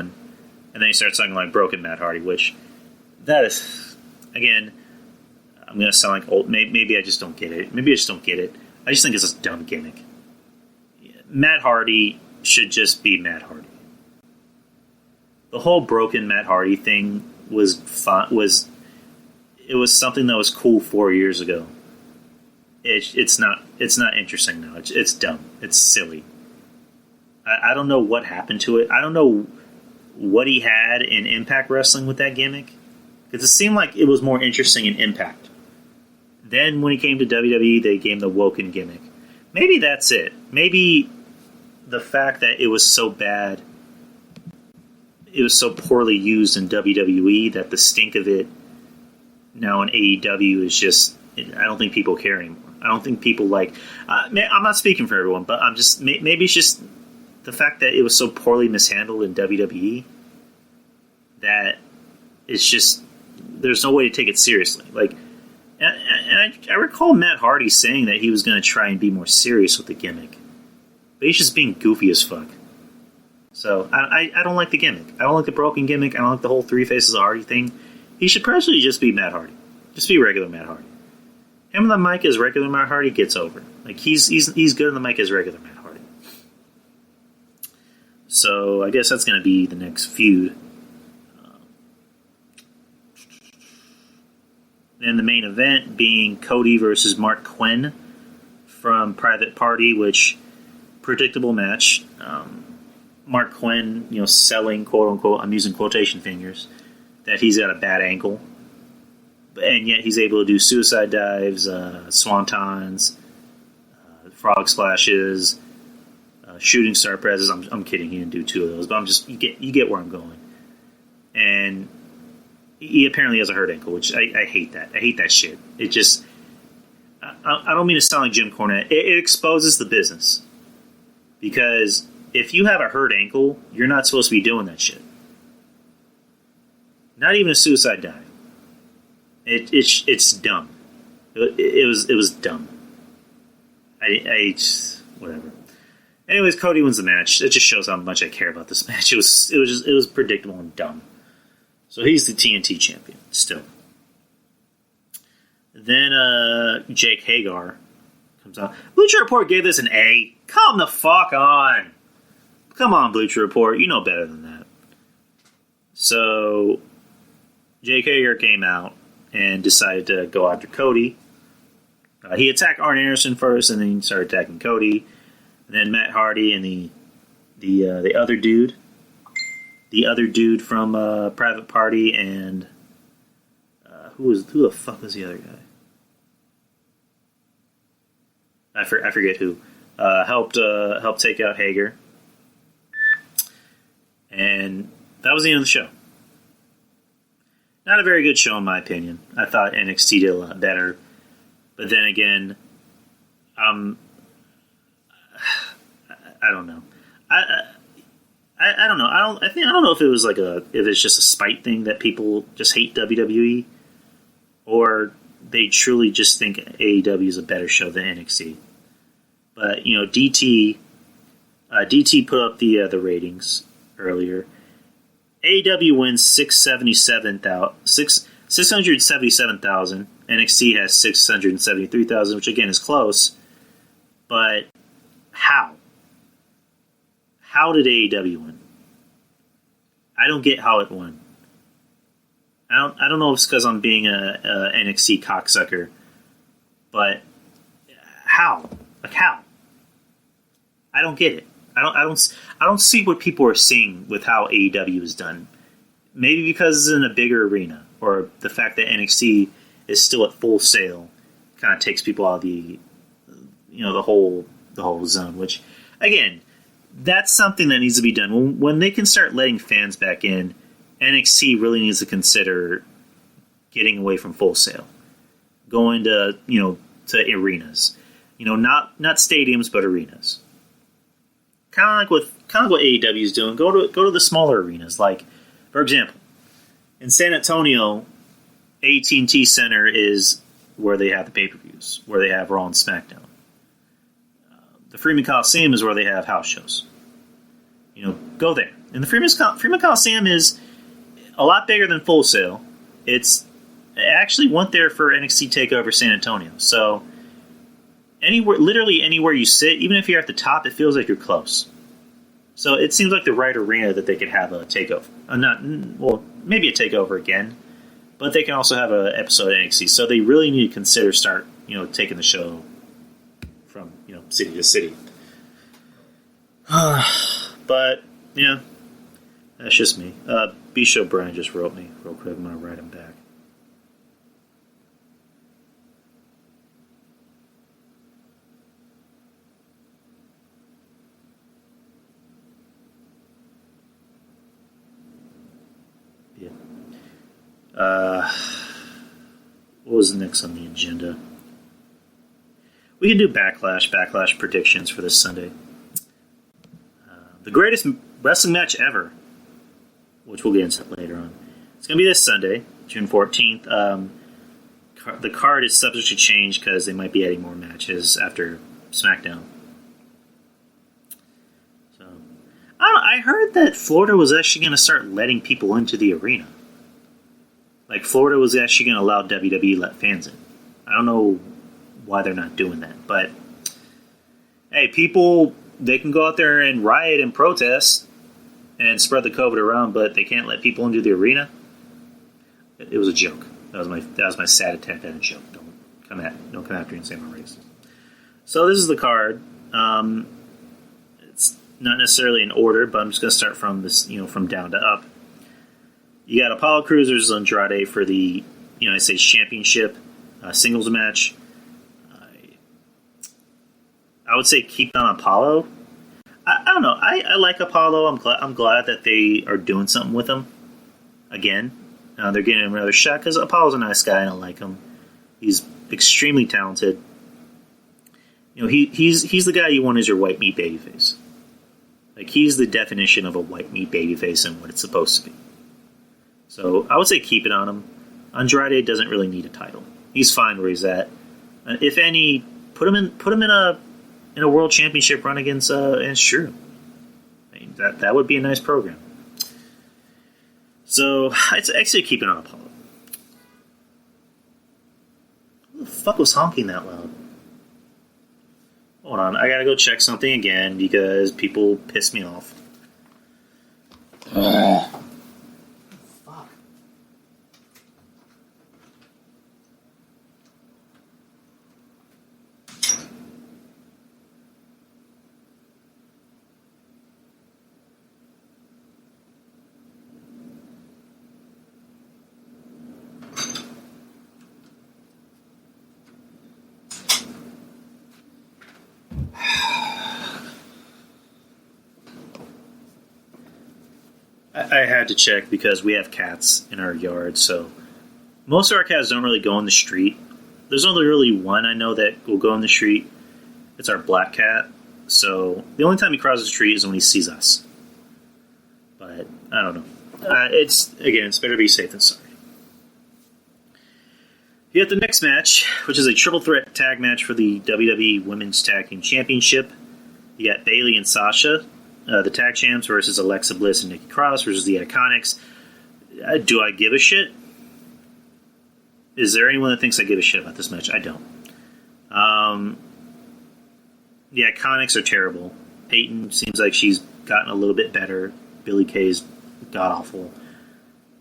And then he starts talking like broken Matt Hardy, which that is, again, I'm going to sound like old. Maybe I just don't get it. Maybe I just don't get it. I just think it's a dumb gimmick. Matt Hardy should just be Matt Hardy. The whole broken Matt Hardy thing was fun. It was something that was cool 4 years ago. It's not interesting now. It's dumb. It's silly. I don't know what happened to it. I don't know what he had in Impact Wrestling with that gimmick, because it seemed like it was more interesting in Impact. Then when he came to WWE, they gave him the Woken gimmick. Maybe that's it. Maybe the fact that it was so bad, it was so poorly used in WWE that the stink of it now in AEW is just, I don't think people care anymore. I don't think people like, I'm not speaking for everyone, but I'm just, maybe it's just the fact that it was so poorly mishandled in WWE that it's just, there's no way to take it seriously. And I recall Matt Hardy saying that he was going to try and be more serious with the gimmick, but he's just being goofy as fuck. So I don't like the gimmick. I don't like the broken gimmick. I don't like the whole Three Faces of Hardy thing. He should personally just be Matt Hardy. Just be regular Matt Hardy. Him on the mic as regular Matt Hardy gets over. Like he's good on the mic as regular Matt Hardy. So I guess that's going to be the next feud. And the main event being Cody versus Mark Quinn from Private Party, which predictable match. Mark Quinn, selling, quote unquote, I'm using quotation fingers, that he's got a bad ankle, and yet he's able to do suicide dives, swantons, frog splashes, shooting star presses. I'm kidding, he didn't do 2 of those, but you get where I'm going. And he apparently has a hurt ankle, which I hate that. I hate that shit. It just, I don't mean to sound like Jim Cornette. It exposes the business, because if you have a hurt ankle, you're not supposed to be doing that shit. Not even a suicide dive. It's dumb. It was dumb. I just, whatever. Anyways, Cody wins the match. It just shows how much I care about this match. It was predictable and dumb. So he's the TNT champion still. Then Jake Hagar comes out. Lucha Report gave this an A. Come the fuck on. Come on, Lucha Report. You know better than that. So Jake Hagar came out and decided to go after Cody. He attacked Arn Anderson first, and then he started attacking Cody. And then Matt Hardy and the other dude, from Private Party, and who the fuck was the other guy? I forget who. Helped take out Hager, and that was the end of the show. Not a very good show in my opinion. I thought NXT did a lot better. But then again, I don't know. I don't know. I don't know if it was if it's just a spite thing that people just hate WWE, or they truly just think AEW is a better show than NXT. But DT put up the ratings earlier. AEW wins 677,000. NXT has 673,000, which again is close. But how? How did AEW win? I don't get how it won. I don't know if it's because I'm being a NXT cocksucker, but how? How? I don't get it. I don't see what people are seeing with how AEW is done. Maybe because it's in a bigger arena, or the fact that NXT is still at Full Sail kind of takes people out of the whole zone. Which, again, that's something that needs to be done. When they can start letting fans back in, NXT really needs to consider getting away from Full Sail, going to to arenas, not stadiums but arenas. Kind of like what AEW is doing. Go to the smaller arenas. Like, for example, in San Antonio, AT&T Center is where they have the pay-per-views, where they have Raw and SmackDown. The Freeman Coliseum is where they have house shows. Go there. And the Freeman Coliseum is a lot bigger than Full Sail. I actually went there for NXT TakeOver San Antonio. So literally anywhere you sit, even if you're at the top, it feels like you're close. So it seems like the right arena that they could have a takeover. Maybe a takeover again, but they can also have an episode of NXT. So they really need to consider taking the show from city to city. But that's just me. B-Show Brian just wrote me real quick. I'm gonna write him back. What was next on the agenda? We can do Backlash predictions for this Sunday. The greatest wrestling match ever, which we'll get into later on. It's going to be this Sunday, June 14th. The card is subject to change because they might be adding more matches after SmackDown. So, I heard that Florida was actually going to start letting people into the arena. Like, Florida was actually going to allow WWE to let fans in. I don't know why they're not doing that. But, hey, people, they can go out there and riot and protest and spread the COVID around, but they can't let people into the arena. It was a joke. That was my sad attempt at a joke. Don't come after me and say I'm racist. So this is the card. It's not necessarily in order, but I'm just going to start from this, from down to up. You got Apollo Crews versus Andrade for the United States Championship singles match. I would say keep on Apollo. I don't know. I like Apollo. I'm glad that they are doing something with him again. They're getting him another shot because Apollo's a nice guy and I like him. He's extremely talented. He's the guy you want as your white meat babyface. Like, he's the definition of a white meat babyface and what it's supposed to be. So I would say keep it on him. Andrade doesn't really need a title. He's fine where he's at. If any, put him in a world championship run against Drew. I mean, that would be a nice program. So I'd actually keep it on Apollo. Who the fuck was honking that loud? Hold on, I gotta go check something again because people piss me off. I had to check because we have cats in our yard, so most of our cats don't really go in the street. There's only really one I know that will go in the street. It's our black cat. So the only time he crosses the street is when he sees us. But I don't know. It's better to be safe than sorry. You have the next match, which is a triple threat tag match for the WWE Women's Tag Team Championship. You got Bayley and Sasha, the tag champs, versus Alexa Bliss and Nikki Cross versus the Iconics. Do I give a shit? Is there anyone that thinks I give a shit about this match? I don't. The Iconics are terrible. Peyton seems like she's gotten a little bit better. Billie Kay's god-awful.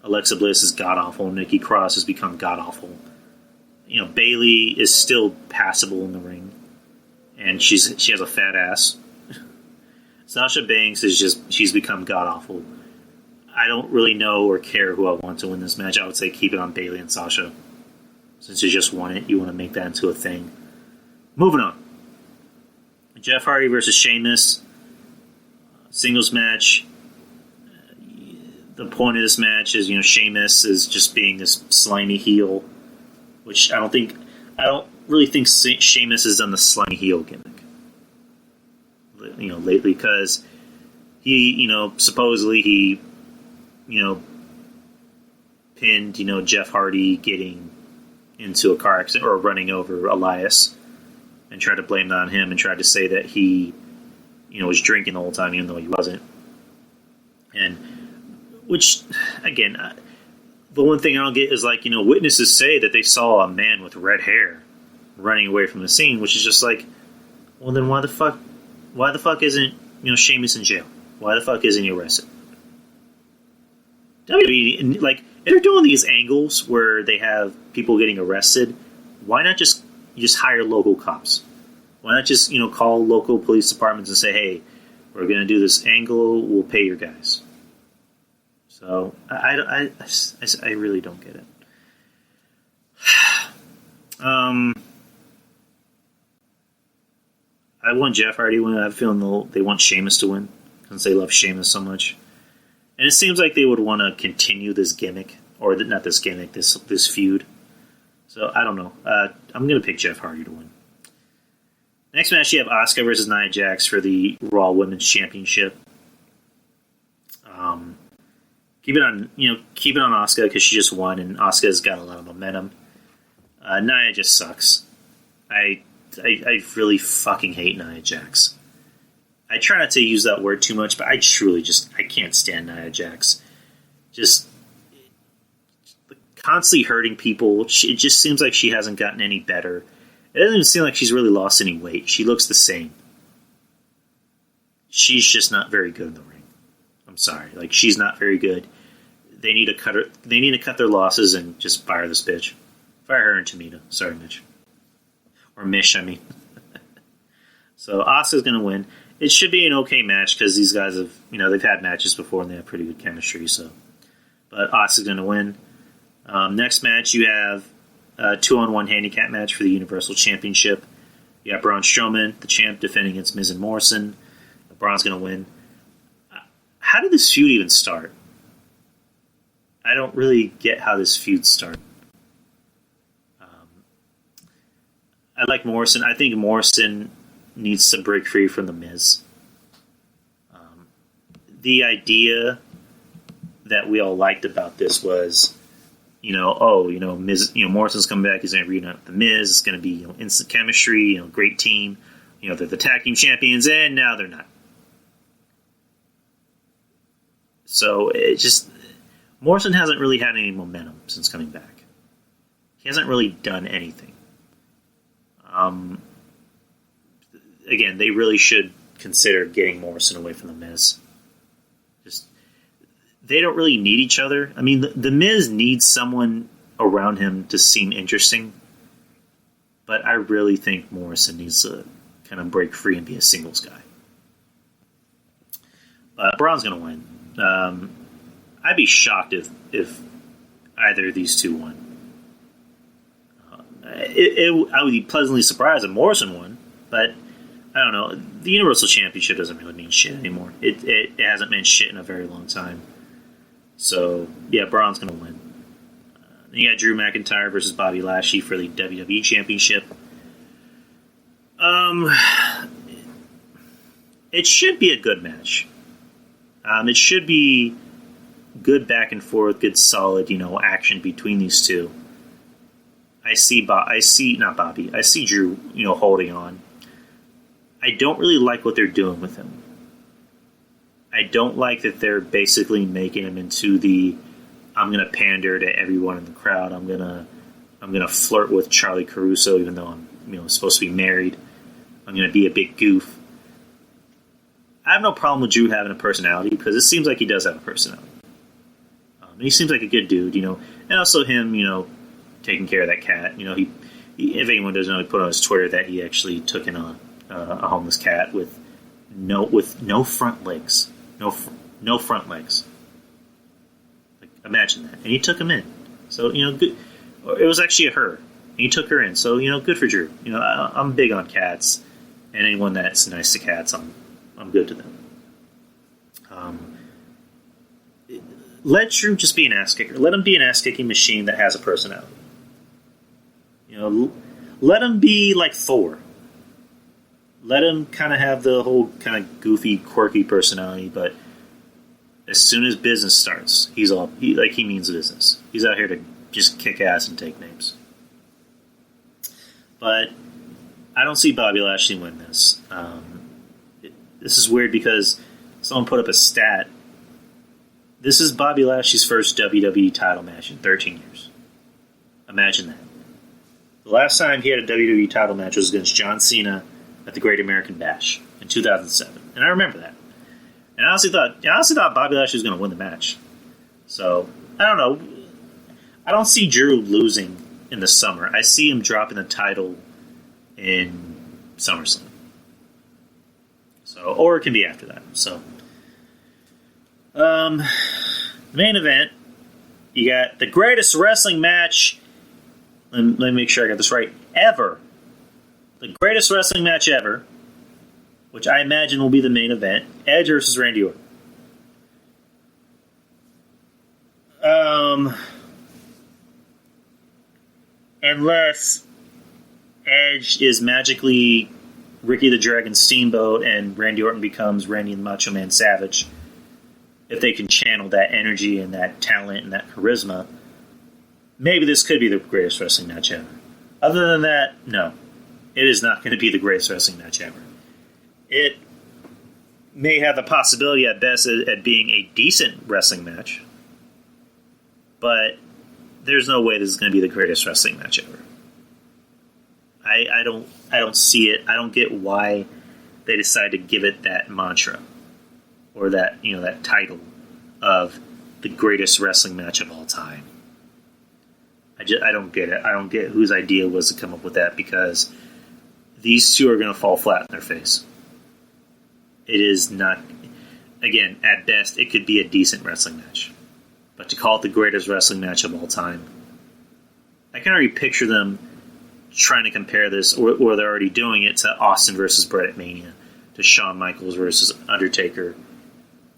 Alexa Bliss is god-awful. Nikki Cross has become god-awful. You know, Bayley is still passable in the ring. And she has a fat ass. Sasha Banks she's become god-awful. I don't really know or care who I want to win this match. I would say keep it on Bayley and Sasha. Since you just won it, you want to make that into a thing. Moving on. Jeff Hardy versus Sheamus. Singles match. The point of this match is, Sheamus is just being this slimy heel, which I don't really think Sheamus has done the slimy heel gimmick, lately, because he, supposedly he, pinned, Jeff Hardy getting into a car accident or running over Elias, and tried to blame that on him and tried to say that he, was drinking the whole time, even though he wasn't. And, which, again, the one thing I don't get is, witnesses say that they saw a man with red hair running away from the scene, which is just like, well, then why the fuck isn't, Sheamus in jail? Why the fuck isn't he arrested? WWE, if they're doing these angles where they have people getting arrested, why not just hire local cops? Why not just, call local police departments and say, hey, we're going to do this angle, we'll pay your guys. So, I really don't get it. I want Jeff Hardy to win. I have a feeling they want Sheamus to win, since they love Sheamus so much. And it seems like they would want to continue this gimmick, or not this gimmick, this feud. So, I don't know. I'm going to pick Jeff Hardy to win. Next match, you have Asuka versus Nia Jax for the Raw Women's Championship. Keep it on Asuka because she just won, and Asuka's got a lot of momentum. Nia just sucks. I really fucking hate Nia Jax. I try not to use that word too much, but I truly I can't stand Nia Jax. Just constantly hurting people. It just seems like she hasn't gotten any better. It doesn't even seem like she's really lost any weight. She looks the same. She's just not very good in the ring. I'm sorry. She's not very good. They need to cut her. They need to cut their losses and just fire this bitch. Fire her and Tamina. Sorry, Mitch. Or Mish, I mean. So, Asuka's going to win. It should be an okay match because these guys have, they've had matches before and they have pretty good chemistry. So, but Asuka's going to win. Next match, you have a 2-on-1 handicap match for the Universal Championship. You got Braun Strowman, the champ, defending against Miz and Morrison. Braun's going to win. How did this feud even start? I don't really get how this feud started. I like Morrison. I think Morrison needs to break free from the Miz. The idea that we all liked about this was, Miz, Morrison's coming back. He's going to reunite with the Miz. It's going to be, instant chemistry. Great team. They're the tag team champions, and now they're not. So Morrison hasn't really had any momentum since coming back. He hasn't really done anything. Again, they really should consider getting Morrison away from the Miz. They don't really need each other. I mean, the Miz needs someone around him to seem interesting, but I really think Morrison needs to kind of break free and be a singles guy. But Braun's going to win. I'd be shocked if either of these two won. I would be pleasantly surprised if Morrison won, but I don't know. The Universal Championship doesn't really mean shit anymore. It hasn't meant shit in a very long time. So, yeah, Braun's going to win. Then you got Drew McIntyre versus Bobby Lashley for the WWE Championship. It should be a good match. It should be good back and forth, good solid, action between these two. I see Drew, holding on. I don't really like what they're doing with him. I don't like that they're basically making him into the I'm gonna pander to everyone in the crowd. I'm gonna flirt with Charlie Caruso even though I'm supposed to be married. I'm gonna be a big goof. I have no problem with Drew having a personality because it seems like he does have a personality. He seems like a good dude, and also him, taking care of that cat. He if anyone doesn't know, he put on his Twitter that he actually took in a homeless cat with no front legs, no front legs. Like, imagine that, and he took him in. So good. It was actually a her, and he took her in. So good for Drew. I'm big on cats, and anyone that's nice to cats, I'm good to them. Let Drew just be an ass kicker. Let him be an ass kicking machine that has a personality. Let him be like Thor. Let him kind of have the whole kind of goofy, quirky personality, but as soon as business starts, he means business. He's out here to just kick ass and take names. But I don't see Bobby Lashley win this. This is weird because someone put up a stat. This is Bobby Lashley's first WWE title match in 13 years. Imagine that. The last time he had a WWE title match was against John Cena at the Great American Bash in 2007. And I remember that. And I honestly thought Bobby Lashley was going to win the match. So, I don't know. I don't see Drew losing in the summer. I see him dropping the title in SummerSlam. So, or it can be after that. So, the main event, you got the greatest wrestling match. Let me make sure I got this right. Ever. The greatest wrestling match ever, which I imagine will be the main event. Edge versus Randy Orton. Unless Edge is magically Ricky the Dragon Steamboat and Randy Orton becomes Randy the Macho Man Savage. If they can channel that energy and that talent and that charisma, maybe this could be the greatest wrestling match ever. Other than that, no. It is not going to be the greatest wrestling match ever. It may have the possibility at best at being a decent wrestling match, but there's no way this is going to be the greatest wrestling match ever. I don't see it. I don't get why they decided to give it that mantra or that that title of the greatest wrestling match of all time. I don't get it. I don't get whose idea was to come up with that because these two are going to fall flat in their face. It is not, again, at best, it could be a decent wrestling match. But to call it the greatest wrestling match of all time, I can already picture them trying to compare this, or they're already doing it, to Austin versus Brett at Mania, to Shawn Michaels versus Undertaker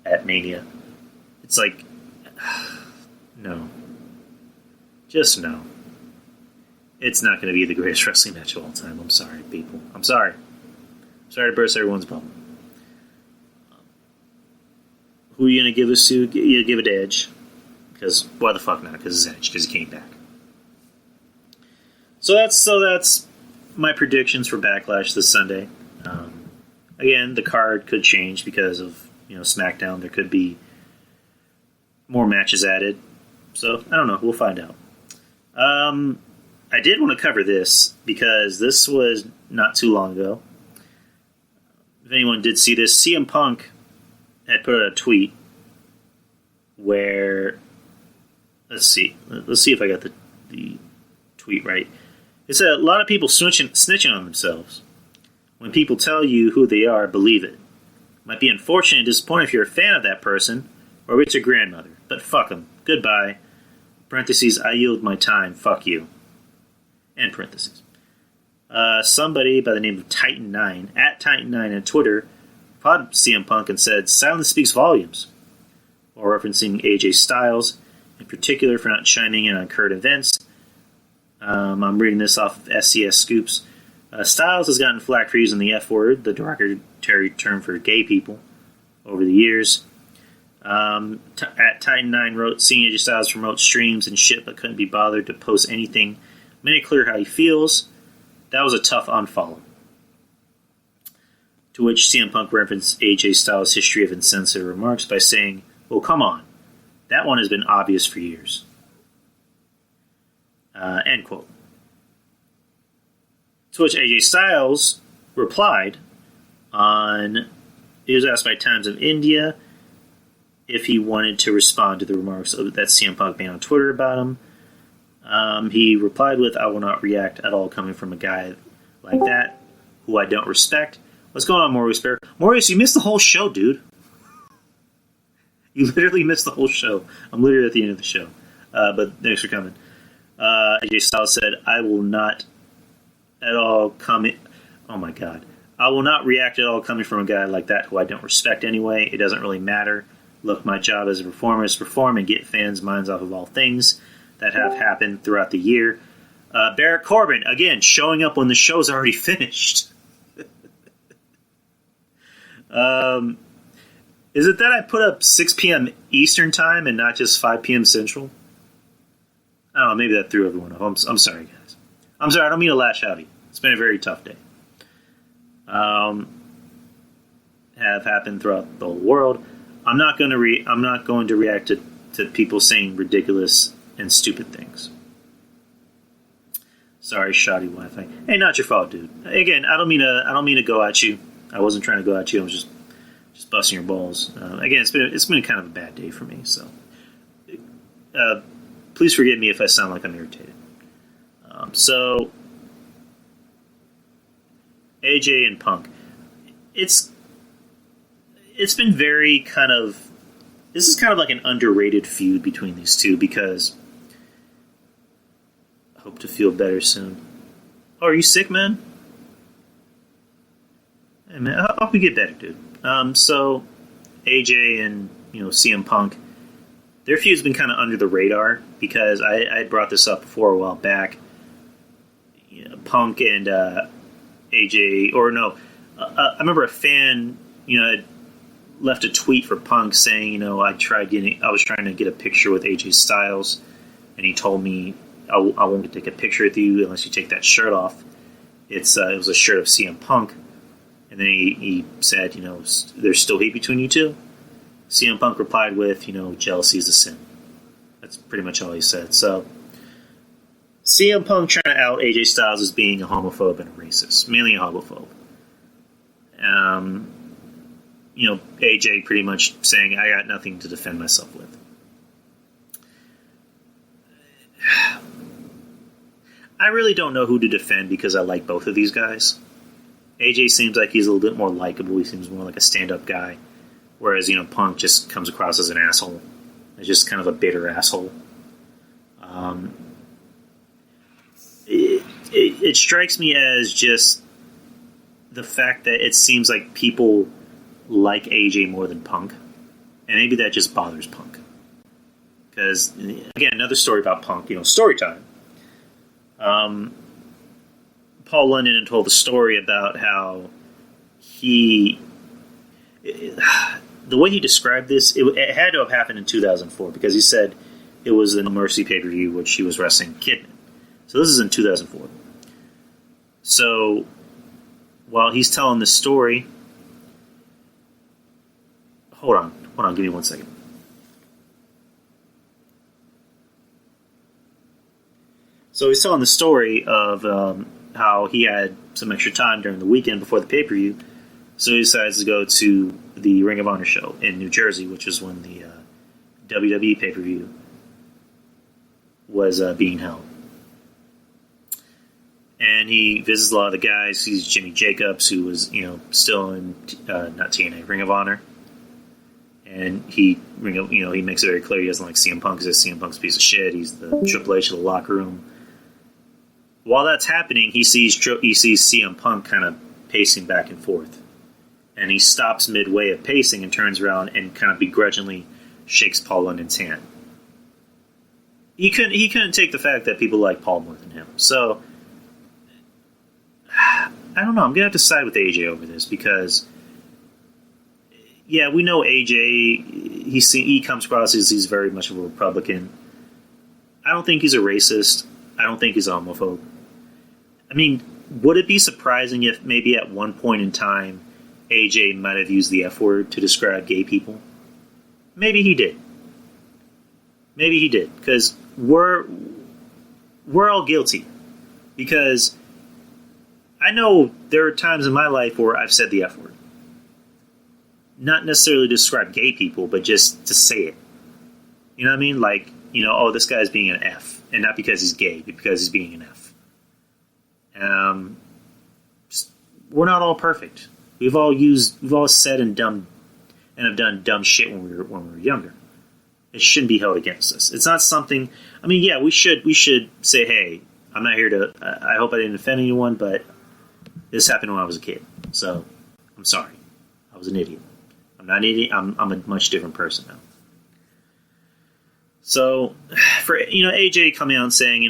at Mania. It's like, no. Just no. It's not going to be the greatest wrestling match of all time. I'm sorry, people. I'm sorry. I'm sorry to burst everyone's bubble. Who are you going to give this to? You give it to Edge. Because, why the fuck not? Because it's Edge. Because he came back. So that's my predictions for Backlash this Sunday. Again, the card could change because of SmackDown. There could be more matches added. So, I don't know. We'll find out. I did want to cover this because this was not too long ago. If anyone did see this, CM Punk had put out a tweet where, let's see if I got the tweet right. It said, a lot of people snitching on themselves. When people tell you who they are, believe it. Might be unfortunate and disappointing if you're a fan of that person, or it's your grandmother. But fuck them. Goodbye. Parentheses, I yield my time. Fuck you. End parentheses. Somebody by the name of Titan9, at Titan9 on Twitter, prodded CM Punk and said, silence speaks volumes. while referencing AJ Styles, in particular for not chiming in on current events. I'm reading this off of SCS Scoops. Styles has gotten flack for using the F word, the derogatory term for gay people, over the years. At Titan9 wrote, seeing AJ Styles promote streams and shit but couldn't be bothered to post anything, made it clear how he feels. That was a tough unfollow. To which CM Punk referenced AJ Styles' history of insensitive remarks by saying, well, come on. That one has been obvious for years. End quote. To which AJ Styles replied he was asked by Times of India if he wanted to respond to the remarks that CM Punk made on Twitter about him. He replied with, I will not react at all coming from a guy like that, who I don't respect. What's going on, Maurice Bear? Maurice, you missed the whole show, dude. You literally missed the whole show. I'm literally at the end of the show. But thanks for coming. AJ Styles said, I will not at all comment. Oh my god. I will not react at all coming from a guy like that who I don't respect anyway. It doesn't really matter. Look, my job as a performer is to perform and get fans' minds off of all things that have happened throughout the year. Barrett Corbin, again, showing up when the show's already finished. Is it that I put up 6 p.m. Eastern time and not just 5 p.m. Central? I don't know, maybe that threw everyone off. I'm sorry, guys. I'm sorry, I don't mean to lash out at you. It's been a very tough day. Have happened throughout the whole world. I'm not going to react to people saying ridiculous and stupid things. Sorry, shoddy Wi-Fi. Hey, not your fault, dude. Again, I don't mean to go at you. I wasn't trying to go at you. I was just busting your balls. Again, it's been kind of a bad day for me. So, please forgive me if I sound like I'm irritated. So, AJ and Punk, it's been very kind of. This is kind of like an underrated feud between these two because I hope to feel better soon. Oh, are you sick, man? Hey, man, I hope you get better, dude. So AJ and CM Punk, their feud's been kind of under the radar because I brought this up before a while back. Punk and AJ, or no, I remember a fan, had left a tweet for Punk saying, I was trying to get a picture with AJ Styles, and he told me I won't take a picture with you unless you take that shirt off. It was a shirt of CM Punk. And then he said, there's still hate between you two. CM Punk replied with, jealousy is a sin. That's pretty much all he said. So, CM Punk trying to out AJ Styles as being a homophobe and a racist. Mainly a homophobe. AJ pretty much saying, I got nothing to defend myself with. I really don't know who to defend because I like both of these guys. AJ seems like he's a little bit more likable. He seems more like a stand-up guy. Whereas, Punk just comes across as an asshole. He's just kind of a bitter asshole. It strikes me as just the fact that it seems like people like AJ more than Punk. And maybe that just bothers Punk. Because, again, another story about Punk, story time. Paul London had told the story about how the way he described this, it had to have happened in 2004 because he said it was the No Mercy pay-per-view which he was wrestling Kidman. So this is in 2004. So while he's telling the story, hold on, give me 1 second. So he's telling the story of how he had some extra time during the weekend before the pay-per-view, so he decides to go to the Ring of Honor show in New Jersey, which is when the WWE pay-per-view was being held. And he visits a lot of the guys. He sees Jimmy Jacobs, who was, still in not TNA, Ring of Honor. And he makes it very clear he doesn't like CM Punk because CM Punk's a piece of shit. He's the Triple H of the locker room. While that's happening, he sees CM Punk kind of pacing back and forth. And he stops midway of pacing and turns around and kind of begrudgingly shakes Paul London's hand. He couldn't take the fact that people like Paul more than him. So, I don't know. I'm going to have to side with AJ over this because, yeah, we know AJ, he comes across as he's very much of a Republican. I don't think he's a racist. I don't think he's a homophobe. I mean, would it be surprising if maybe at one point in time AJ might have used the F word to describe gay people? Maybe he did. Maybe he did, because we're all guilty. Because I know there are times in my life where I've said the F word. Not necessarily to describe gay people, but just to say it. You know what I mean? Like, oh, this guy's being an F. And not because he's gay, but because he's being an F. We're not all perfect. We've all said and have done dumb shit when we were younger. It shouldn't be held against us. It's not something. I mean, yeah, we should say, hey, I'm not here to. I hope I didn't offend anyone, but this happened when I was a kid, so I'm sorry. I was an idiot. I'm not an idiot. I'm a much different person now. So, for AJ coming out and saying,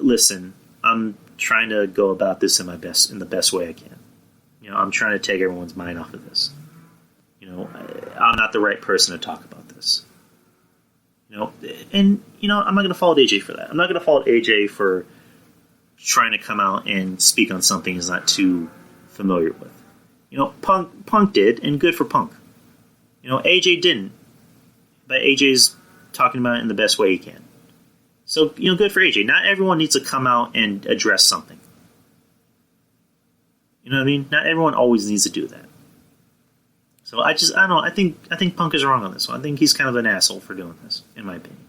listen, I'm trying to go about this in the best way I can. I'm trying to take everyone's mind off of this. I'm not the right person to talk about this. And I'm not going to fault AJ for that. I'm not going to fault AJ for trying to come out and speak on something he's not too familiar with. Punk did, and good for Punk. AJ didn't, but AJ's talking about it in the best way he can. So, good for AJ. Not everyone needs to come out and address something. You know what I mean? Not everyone always needs to do that. So I don't know. I think Punk is wrong on this one. I think he's kind of an asshole for doing this, in my opinion.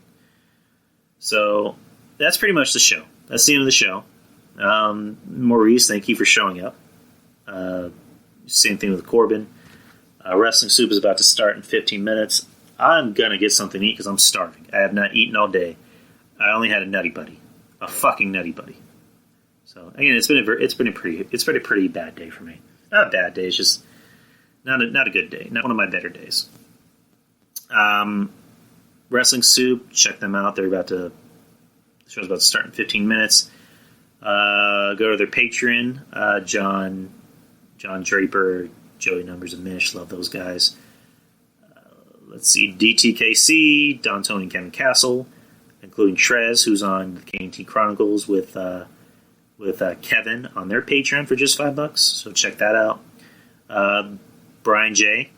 So that's pretty much the show. That's the end of the show. Maurice, thank you for showing up. Same thing with Corbin. Wrestling Soup is about to start in 15 minutes. I'm gonna get something to eat because I'm starving. I have not eaten all day. I only had a Nutty Buddy, a fucking Nutty Buddy. So again, it's been a pretty bad day for me. Not a bad day. It's just not a good day. Not one of my better days. Wrestling Soup, check them out. The show's about to start in 15 minutes. Go to their Patreon. John Draper, Joey Numbers and Mish, love those guys. Let's see, DTKC, Don Tony and Kevin Castle, including Trez, who's on the KNT Chronicles with Kevin on their Patreon for just $5. So check that out. Brian J.,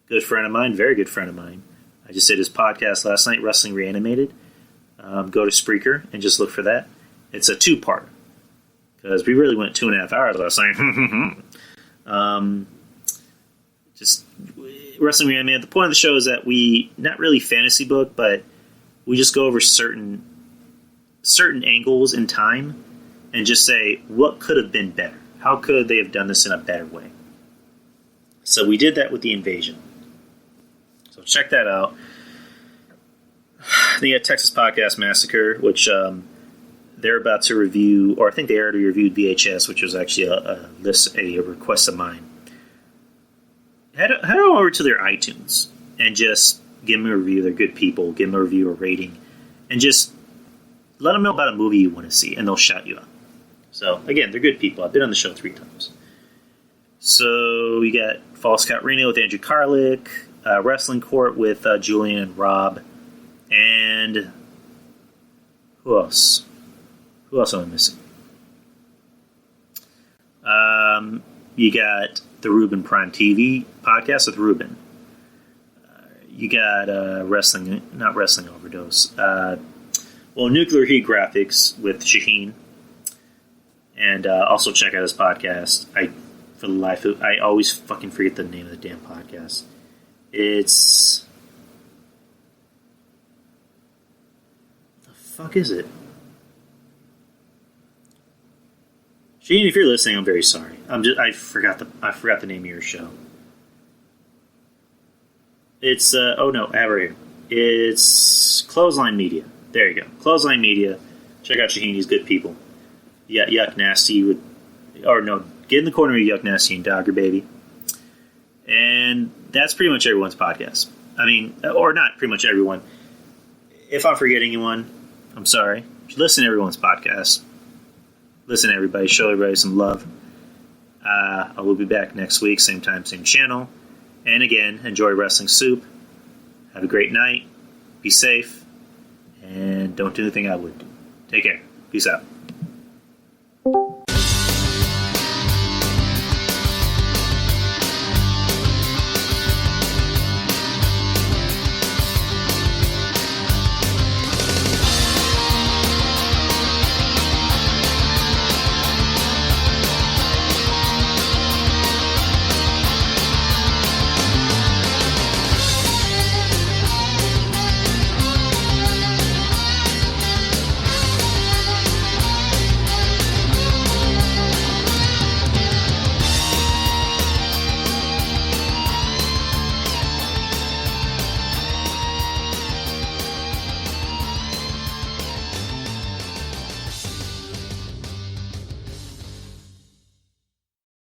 good friend of mine, very good friend of mine. I just did his podcast last night, Wrestling Reanimated. Go to Spreaker and just look for that. It's a 2-part because we really went 2.5 hours last night. Just Wrestling Reanimated. The point of the show is that we not really fantasy book, but we just go over certain angles in time and just say what could have been better. How could they have done this in a better way? So we did that with the Invasion. So check that out. They got Texas Podcast Massacre, which they're about to review, or I think they already reviewed VHS, which was actually a request of mine. Head over to their iTunes and just give them a review. They're good people. Give them a review or rating. And just let them know about a movie you want to see, and they'll shout you out. So, again, they're good people. I've been on the show 3 times. So, we got False Count Reno with Andrew Carlick, Wrestling Court with Julian and Rob, and who else? Who else am I missing? You got the Ruben Prime TV podcast with Ruben. You got not Wrestling Overdose. Nuclear Heat Graphics with Shaheen. And also check out his podcast. I always fucking forget the name of the damn podcast. It's... the fuck is it? Shaheen, if you're listening, I'm very sorry. I forgot the name of your show. It's I have it right here. It's Clothesline Media. There you go. Clothesline Media. Check out Shaheen. He's good people. You got Yuck Nasty Get in the Corner with Yuck Nasty and Dogger Baby. And that's pretty much everyone's podcast. I mean, or not pretty much everyone. If I'm forgetting anyone, I'm sorry. Listen to everyone's podcast. Listen to everybody. Show everybody some love. I will be back next week, same time, same channel. And again, enjoy Wrestling Soup. Have a great night. Be safe. And don't do anything I would do. Take care. Peace out.